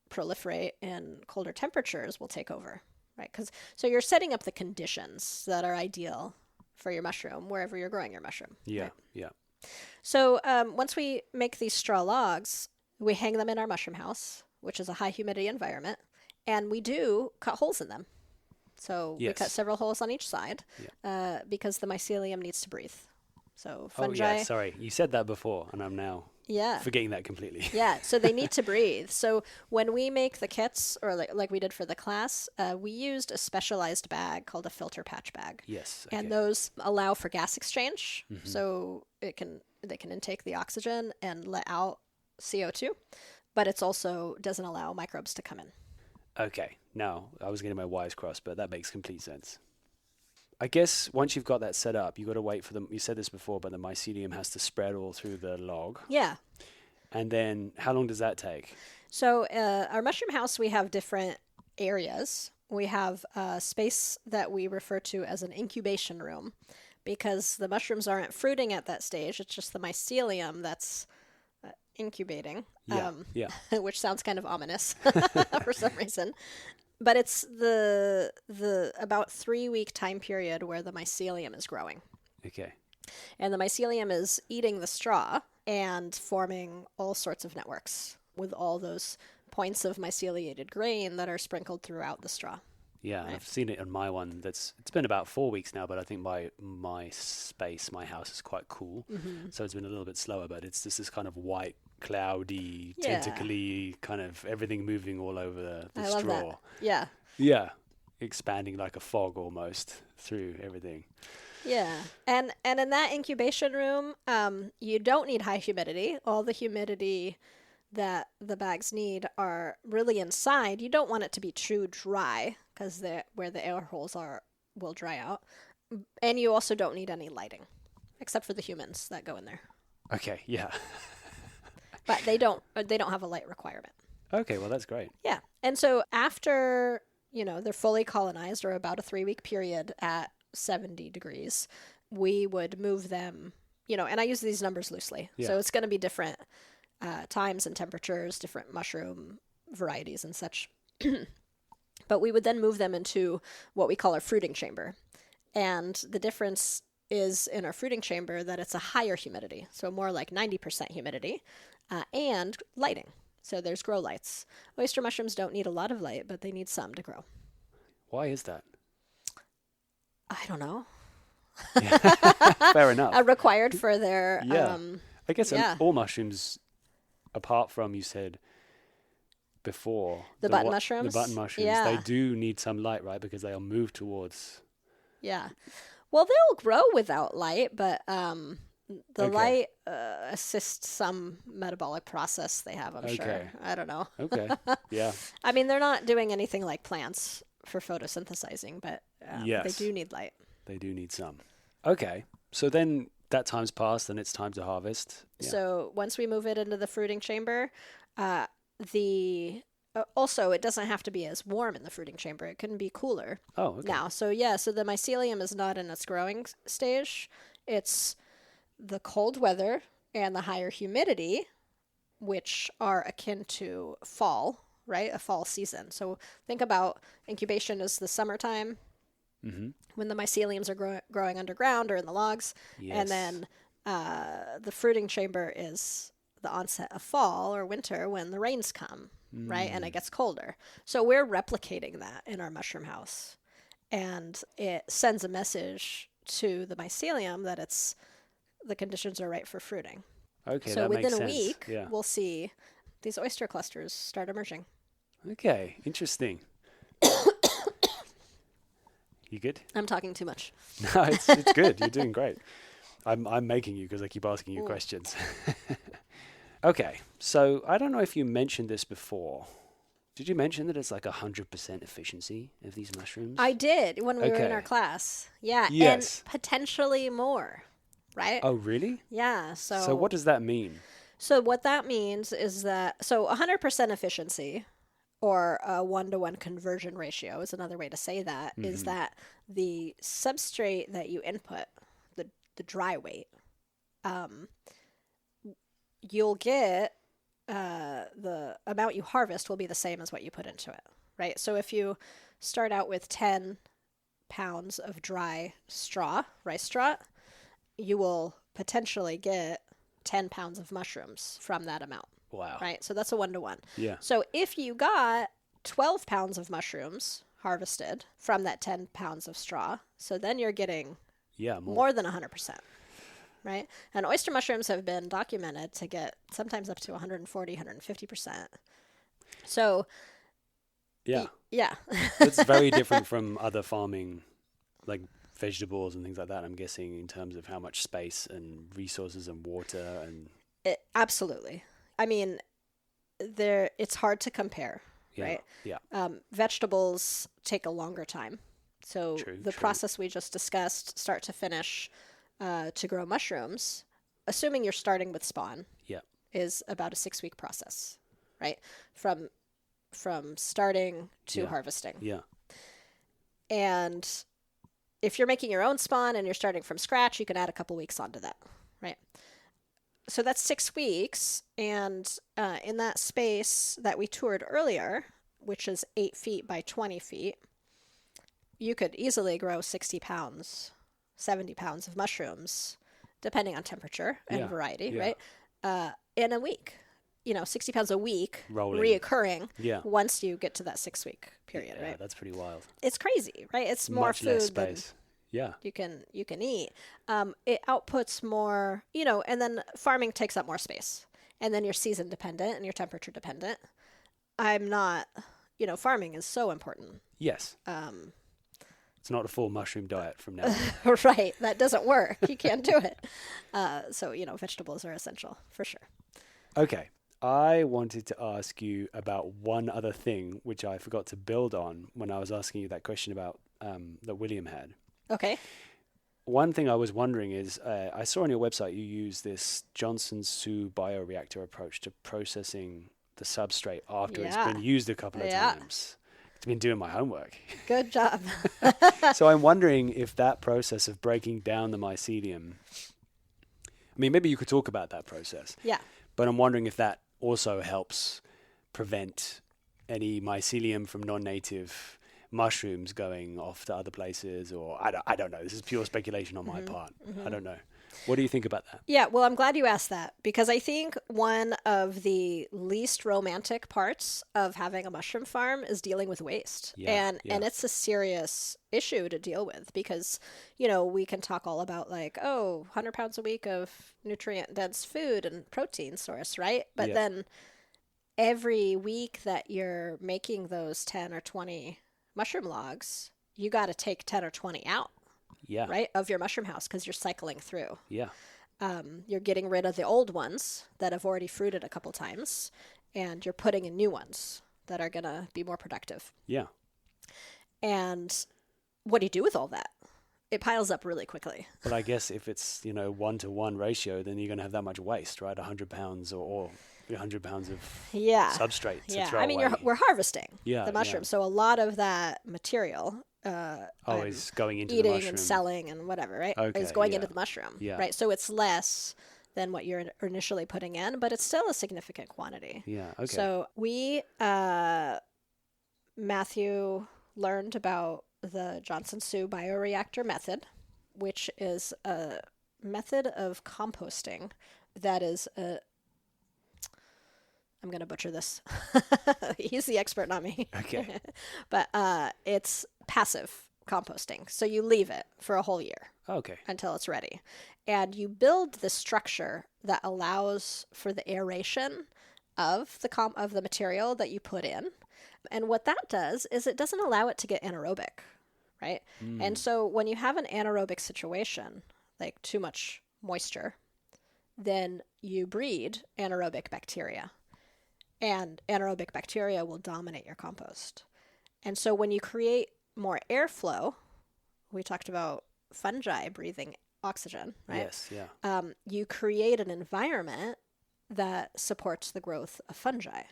proliferate in colder temperatures will take over, right? So you're setting up the conditions that are ideal for your mushroom wherever you're growing your mushroom. Yeah, right? yeah. So once we make these straw logs, we hang them in our mushroom house, which is a high humidity environment, and we do cut holes in them. So we cut several holes on each side because the mycelium needs to breathe. So fungi... Oh, yeah, sorry. You said that before, and I'm now forgetting that completely. Yeah, so they need to breathe. So when we make the kits, or like we did for the class, we used a specialized bag called a filter patch bag. Yes. Okay. And those allow for gas exchange. So they can intake the oxygen and let out CO2, but it's also doesn't allow microbes to come in. Okay, now I was getting my wires crossed, but that makes complete sense. I guess once you've got that set up, you've got to wait for them. You said this before, but the mycelium has to spread all through the log. Yeah. And then how long does that take? So our mushroom house, we have different areas. We have a space that we refer to as an incubation room because the mushrooms aren't fruiting at that stage. It's just the mycelium that's incubating, which sounds kind of ominous for some reason. But it's the about 3-week time period where the mycelium is growing. Okay. And the mycelium is eating the straw and forming all sorts of networks with all those points of myceliated grain that are sprinkled throughout the straw. Yeah, right. I've seen it on my one. It's been about 4 weeks now, but I think my space, my house is quite cool. So it's been a little bit slower, but it's just this kind of white, cloudy, tentacly, kind of everything moving all over the straw. Love that. Yeah. Yeah. Expanding like a fog almost through everything. Yeah. And in that incubation room, you don't need high humidity. All the humidity that the bags need are really inside. You don't want it to be too dry because where the air holes are will dry out. And you also don't need any lighting, except for the humans that go in there. Okay, yeah. But they don't have a light requirement. Okay, well that's great. Yeah. And so after, they're fully colonized, or about a 3-week period at 70 degrees, we would move them, and I use these numbers loosely. Yeah. So it's going to be different times and temperatures, different mushroom varieties and such. But we would then move them into what we call our fruiting chamber. And the difference is in our fruiting chamber that it's a higher humidity, so more like 90% humidity, and lighting. So there's grow lights. Oyster mushrooms don't need a lot of light, but they need some to grow. Why is that? I don't know. Fair enough. Required for their... I guess all mushrooms, apart from, you said before... The button mushrooms? The button mushrooms, they do need some light, right? Because they'll move towards... Yeah. Well, they'll grow without light, but the light assists some metabolic process they have, I'm sure. I don't know. Okay, yeah. I mean, they're not doing anything like plants for photosynthesizing, but they do need light. They do need some. Okay, so then that time's passed and it's time to harvest. Yeah. So once we move it into the fruiting chamber, the also, it doesn't have to be as warm in the fruiting chamber. It can be cooler Oh, okay. now. So so the mycelium is not in its growing stage. It's the cold weather and the higher humidity, which are akin to fall, right? A fall season. So think about incubation is the summertime when the myceliums are growing underground or in the logs. Yes. And then the fruiting chamber is the onset of fall or winter when the rains come, right? And it gets colder. So we're replicating that in our mushroom house. And it sends a message to the mycelium that the conditions are right for fruiting. Okay, So that makes within a sense. week, Yeah. we'll see these oyster clusters start emerging. Okay, interesting. You good? I'm talking too much. No, it's good. You're doing great. I'm making you because I keep asking you questions. Okay, so I don't know if you mentioned this before. Did you mention that it's like 100% efficiency of these mushrooms? I did when we were in Okay. our class. Yeah, Yes. and potentially more, right? Oh, really? Yeah, So what does that mean? So what that means is that 100% efficiency or a 1-to-1 conversion ratio is another way to say that, is that the substrate that you input, the dry weight, you'll get the amount you harvest will be the same as what you put into it, right? So if you start out with 10 pounds of dry straw, rice straw, you will potentially get 10 pounds of mushrooms from that amount. Wow. Right? So that's a 1-to-1. Yeah. So if you got 12 pounds of mushrooms harvested from that 10 pounds of straw, so then you're getting Yeah, more than 100%. Right? And oyster mushrooms have been documented to get sometimes up to 140, 150%. So, Yeah. yeah. It's very different from other farming, like vegetables and things like that, I'm guessing, in terms of how much space and resources and water and... Absolutely. I mean, it's hard to compare, Yeah, right? yeah. Vegetables take a longer time. So True, the true. process we just discussed, start to finish, to grow mushrooms, assuming you're starting with spawn, Yeah. is about a 6-week process, right? From starting to Yeah. harvesting. Yeah. And if you're making your own spawn and you're starting from scratch, you can add a couple weeks onto that, right? So that's 6 weeks. And in that space that we toured earlier, which is 8 feet by 20 feet, you could easily grow 60 pounds, 70 pounds of mushrooms, depending on temperature and Yeah, variety, yeah. right? In a week. 60 pounds a week, Rolling. reoccurring Yeah. once you get to that 6-week period, Yeah, right? that's pretty wild. It's crazy, right? It's more Much food less than space. Yeah. you can eat. It outputs more, and then farming takes up more space, and then you're season dependent and you're temperature dependent. I'm not, farming is so important. Yes. It's not a full mushroom diet from now on. Right, that doesn't work. You can't do it. So vegetables are essential for sure. Okay. I wanted to ask you about one other thing, which I forgot to build on when I was asking you that question about that William had. Okay. One thing I was wondering is, I saw on your website you use this Johnson-Su bioreactor approach to processing the substrate after it's Yeah. been used a couple of Yeah. times. It's been doing my homework. Good job. So I'm wondering if that process of breaking down the mycelium, I mean, maybe you could talk about that process, Yeah. but I'm wondering if that also helps prevent any mycelium from non-native mushrooms going off to other places, or I don't know. This is pure speculation on my part. I don't know. What do you think about that? Yeah, well, I'm glad you asked that because I think one of the least romantic parts of having a mushroom farm is dealing with waste. Yeah, And it's a serious issue to deal with because, we can talk all about 100 pounds a week of nutrient dense food and protein source, right? But Yeah. then every week that you're making those 10 or 20 mushroom logs, you got to take 10 or 20 out. Yeah. Right, of your mushroom house because you're cycling through. Yeah. You're getting rid of the old ones that have already fruited a couple times, and you're putting in new ones that are going to be more productive. Yeah. And what do you do with all that? It piles up really quickly. But I guess if it's, 1-to-1 ratio, then you're going to have that much waste, right? 100 pounds or 100 pounds of Yeah. substrate to Yeah. throw I mean, away. we're harvesting Yeah, the mushroom. yeah. So a lot of that material Is going into the eating mushroom. and selling and whatever, right? Okay, Is going yeah. into the mushroom. Yeah. Right. So it's less than what you're initially putting in, but it's still a significant quantity. Yeah, okay. So we, Matthew learned about the Johnson-Su bioreactor method, which is a method of composting that is I'm going to butcher this. He's the expert, not me. Okay. But it's passive composting. So you leave it for a whole year Okay. until it's ready. And you build the structure that allows for the aeration of the material that you put in. And what that does is it doesn't allow it to get anaerobic, right? And so when you have an anaerobic situation, like too much moisture, then you breed anaerobic bacteria. And anaerobic bacteria will dominate your compost. And so when you create more airflow, we talked about fungi breathing oxygen, right? Yes, yeah. You create an environment that supports the growth of fungi.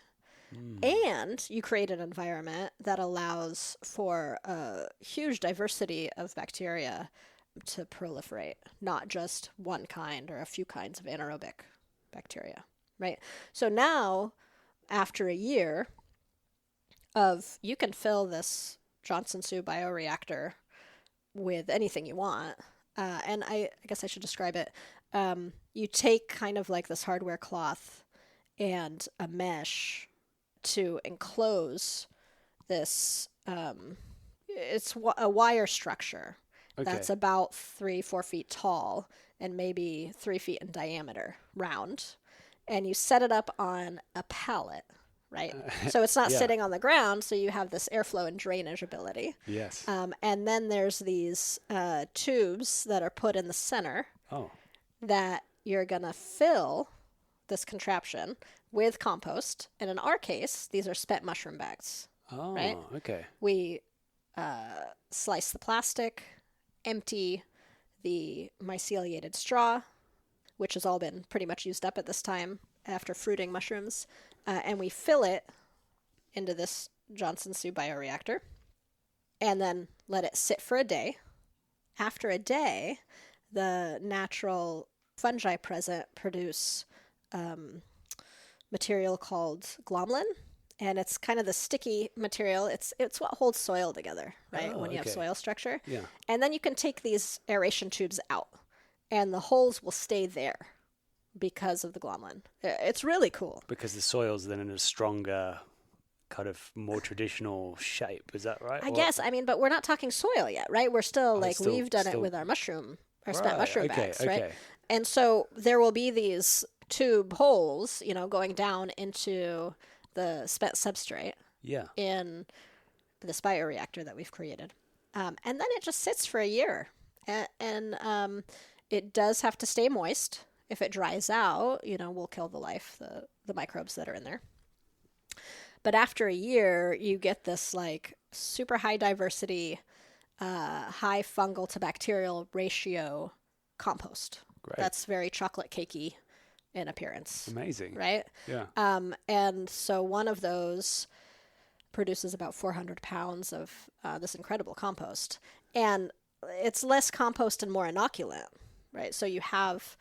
And you create an environment that allows for a huge diversity of bacteria to proliferate, not just one kind or a few kinds of anaerobic bacteria, right? So now, after a year you can fill this Johnson-Su bioreactor with anything you want. And I guess I should describe it. You take kind of like this hardware cloth and a mesh to enclose this. It's a wire structure that's about 3-4 feet tall and maybe 3 feet in diameter, round. And you set it up on a pallet, right? So it's not sitting on the ground, so you have this airflow and drainage ability. Yes. And then there's these tubes that are put in the center that you're going to fill this contraption with compost. And in our case, these are spent mushroom bags. Oh, right? okay. We slice the plastic, empty the myceliated straw, which has all been pretty much used up at this time after fruiting mushrooms, and we fill it into this Johnson-Su bioreactor and then let it sit for a day. After a day, the natural fungi present produce material called glomalin, and it's kind of the sticky material. It's what holds soil together, right? When you have soil structure. Yeah. And then you can take these aeration tubes out, and the holes will stay there because of the glomalin. It's really cool. Because the soil's then in a stronger, kind of more traditional shape. Is that right? I guess. I mean, but we're not talking soil yet, right? We're still we've done it still- with our spent mushroom bags, right? Okay. And so there will be these tube holes, going down into the spent substrate Yeah. in this bioreactor that we've created. And then it just sits for a year. And it does have to stay moist. If it dries out, we'll kill the microbes that are in there. But after a year, you get this like super high diversity, high fungal to bacterial ratio compost. Great. That's very chocolate cakey in appearance. Amazing. Right? Yeah. And so one of those produces about 400 pounds of this incredible compost. And it's less compost and more inoculant, right? So you have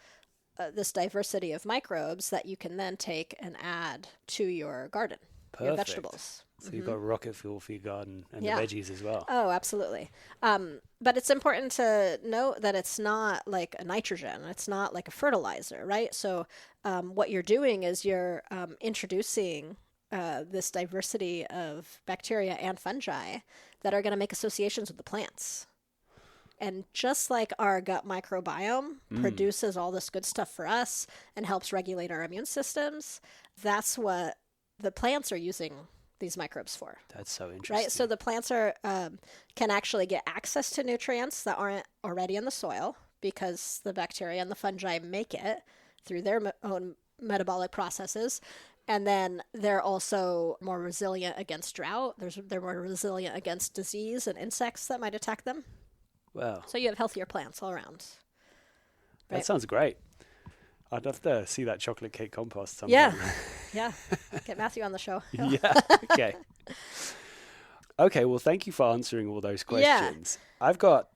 this diversity of microbes that you can then take and add to your garden, your Perfect. vegetables. So you've got rocket fuel for your garden and Yeah. the veggies as well. Oh, absolutely. But it's important to note that it's not like a nitrogen. It's not like a fertilizer, right? So what you're doing is you're introducing this diversity of bacteria and fungi that are going to make associations with the plants. And just like our gut microbiome produces all this good stuff for us and helps regulate our immune systems, that's what the plants are using these microbes for. That's so interesting. Right? So the plants are can actually get access to nutrients that aren't already in the soil because the bacteria and the fungi make it through their own metabolic processes. And then they're also more resilient against drought. They're more resilient against disease and insects that might attack them. Wow. So you have healthier plants all around. That Right. sounds great. I'd love to see that chocolate cake compost sometime. Yeah. Get Matthew on the show. Yeah. Okay. Okay. Well, thank you for answering all those questions. I've got.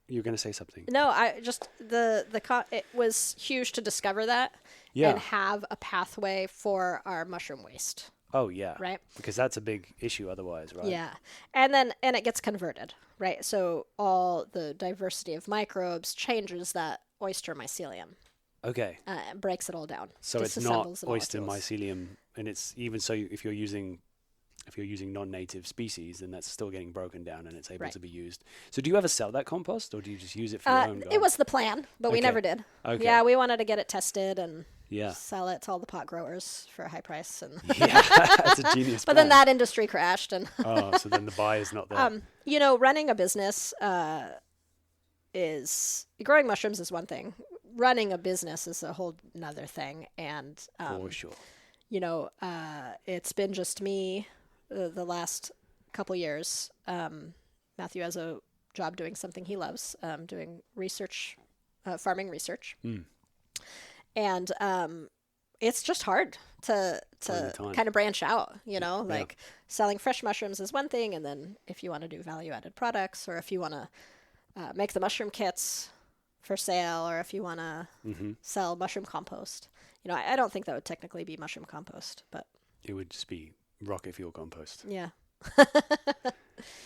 You're going to say something. No, I just it was huge to discover that and have a pathway for our mushroom waste. Oh yeah. Right. Because that's a big issue otherwise, right? Yeah. And it gets converted, right? So all the diversity of microbes changes that oyster mycelium. Okay. Breaks it all down. So it's not disassembles the oyster molecules. mycelium, and it's even so if you're using non-native species, then that's still getting broken down and it's able to be used. So do you ever sell that compost, or do you just use it for your own garden? It was the plan, but we never did. Okay. Yeah, we wanted to get it tested and Yeah. sell it to all the pot growers for a high price. And Yeah, that's a genius but plan. then that industry crashed. And Oh, so then the buyer's not there. you know, running a business growing mushrooms is one thing. Running a business is a whole nother thing. And For sure. you know, it's been just me the last couple years. Matthew has a job doing something he loves, doing research, farming research. And it's just hard to kind of branch out, you know, like selling fresh mushrooms is one thing. And then if you want to do value added products, or if you want to make the mushroom kits for sale, or if you want to sell mushroom compost, you know, I don't think that would technically be mushroom compost, but It would just be rocket fuel compost. yeah.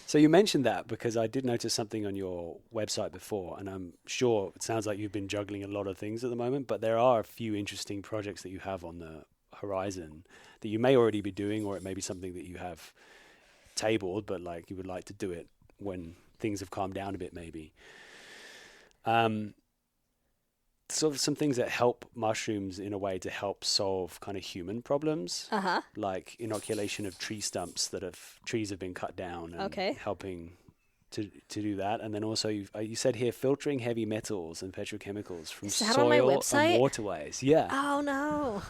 So you mentioned that because I did notice something on your website before, and I'm sure it sounds like you've been juggling a lot of things at the moment, but there are a few interesting projects that you have on the horizon that you may already be doing, or it may be something that you have tabled, but like you would like to do it when things have calmed down a bit, maybe. Sort of some things that help mushrooms in a way to help solve kind of human problems, like inoculation of tree stumps trees have been cut down, and helping to do that. And then also you said here filtering heavy metals and petrochemicals from soil and waterways. Yeah. Oh no.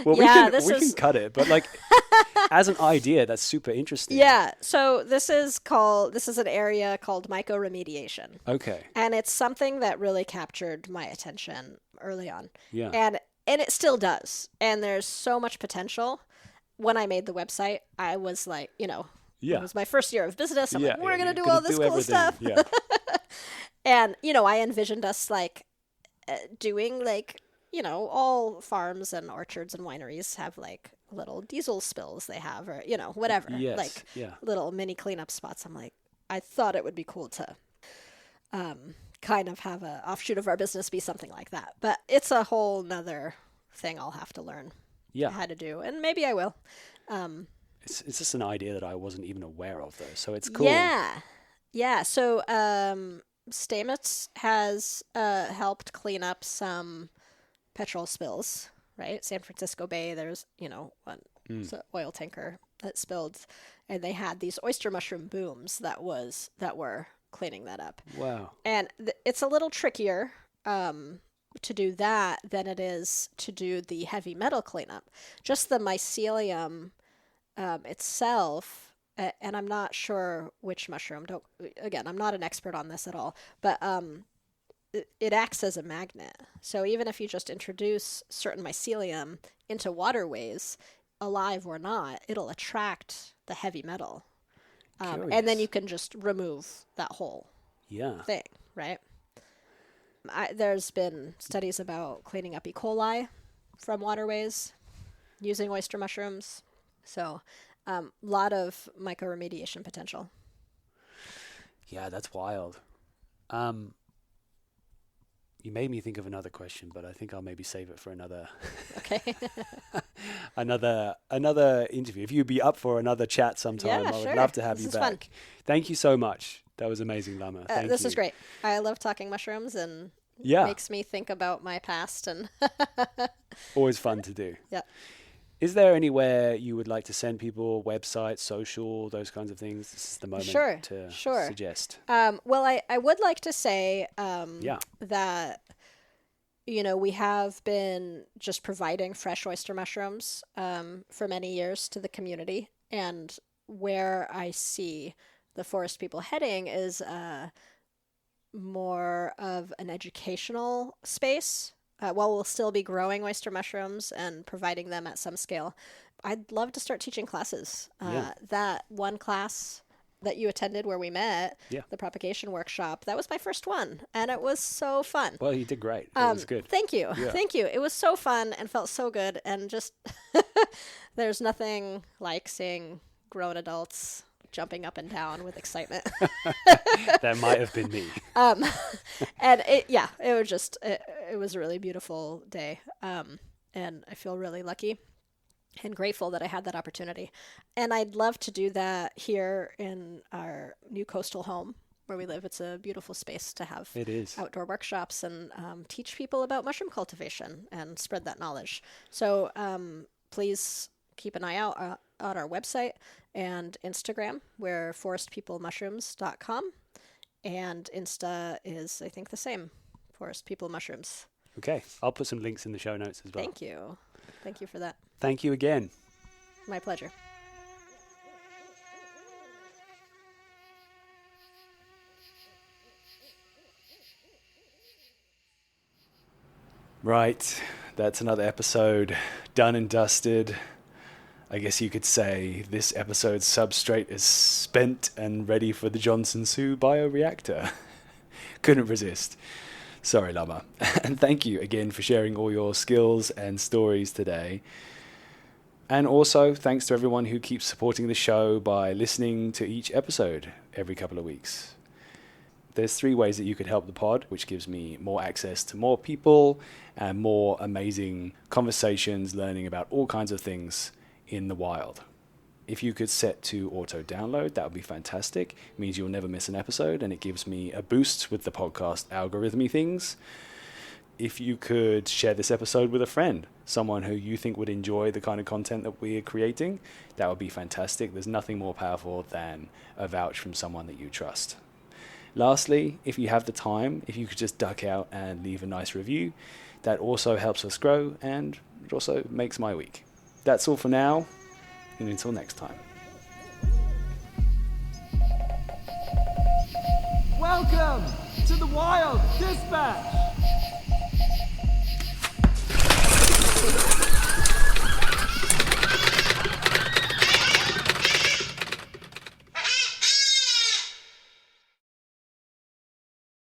Well, we can cut it, but like as an idea, that's super interesting. Yeah. So this is an area called mycoremediation. Okay. And it's something that really captured my attention early on. Yeah. And it still does. And there's so much potential. When I made the website, I was like, you know, it was my first year of business. I'm like, we're going to do all this cool stuff. Yeah. And, you know, I envisioned us like doing like, you know, all farms and orchards and wineries have like little diesel spills they have, or, you know, whatever, little mini cleanup spots. I'm like, I thought it would be cool to kind of have a offshoot of our business be something like that. But it's a whole nother thing I'll have to learn how to do. And maybe I will. It's just an idea that I wasn't even aware of, though. So it's cool. Yeah. So Stamets has helped clean up some petrol spills, right? San Francisco Bay, there's, you know, an oil tanker that spilled, and they had these oyster mushroom booms that were cleaning that up. Wow. And it's a little trickier to do that than it is to do the heavy metal cleanup. Just the mycelium itself, and I'm not sure which mushroom. I'm not an expert on this at all, but it acts as a magnet. So even if you just introduce certain mycelium into waterways, alive or not, it'll attract the heavy metal. And then you can just remove that whole thing, right? There's been studies about cleaning up E. coli from waterways using oyster mushrooms. So a lot of mycoremediation potential. Yeah, that's wild. You made me think of another question, but I think I'll maybe save it for another another interview. If you'd be up for another chat sometime, I would love to have you back. Fun. Thank you so much. That was amazing, Lama. Thank this you. is great. I love talking mushrooms, and it makes me think about my past. And always fun to do. Yeah. Is there anywhere you would like to send people, websites, social, those kinds of things? This is the moment to suggest. Well, I would like to say that, you know, we have been just providing fresh oyster mushrooms for many years to the community. And where I see the forest people heading is more of an educational space. While we'll still be growing oyster mushrooms and providing them at some scale, I'd love to start teaching classes. That one class that you attended where we met, the propagation workshop, that was my first one, and it was so fun. Well, you did great. It was good. Thank you. Thank you. It was so fun and felt so good, and just there's nothing like seeing grown adults jumping up and down with excitement. That might have been me. And it was a really beautiful day. And I feel really lucky and grateful that I had that opportunity. And I'd love to do that here in our new coastal home where we live. It's a beautiful space to have outdoor workshops and teach people about mushroom cultivation and spread that knowledge. So please keep an eye out on our website and Instagram. We're forestpeoplemushrooms.com. And Insta is, I think, the same, Forest People Mushrooms. Okay. I'll put some links in the show notes as well. Thank you. Thank you for that. Thank you again. My pleasure. Right, that's another episode done and dusted. I guess you could say this episode's substrate is spent and ready for the Johnson Sioux bioreactor. Couldn't resist. Sorry, Lama. And thank you again for sharing all your skills and stories today. And also, thanks to everyone who keeps supporting the show by listening to each episode every couple of weeks. There's 3 ways that you could help the pod, which gives me more access to more people and more amazing conversations, learning about all kinds of things in the wild. If you could set to auto download, that would be fantastic. It means you'll never miss an episode, and it gives me a boost with the podcast algorithmy things. If you could share this episode with a friend, someone who you think would enjoy the kind of content that we're creating, that would be fantastic. There's nothing more powerful than a vouch from someone that you trust. Lastly, if you have the time, if you could just duck out and leave a nice review, that also helps us grow, and it also makes my week. That's all for now, and until next time. Welcome to the Wild Dispatch.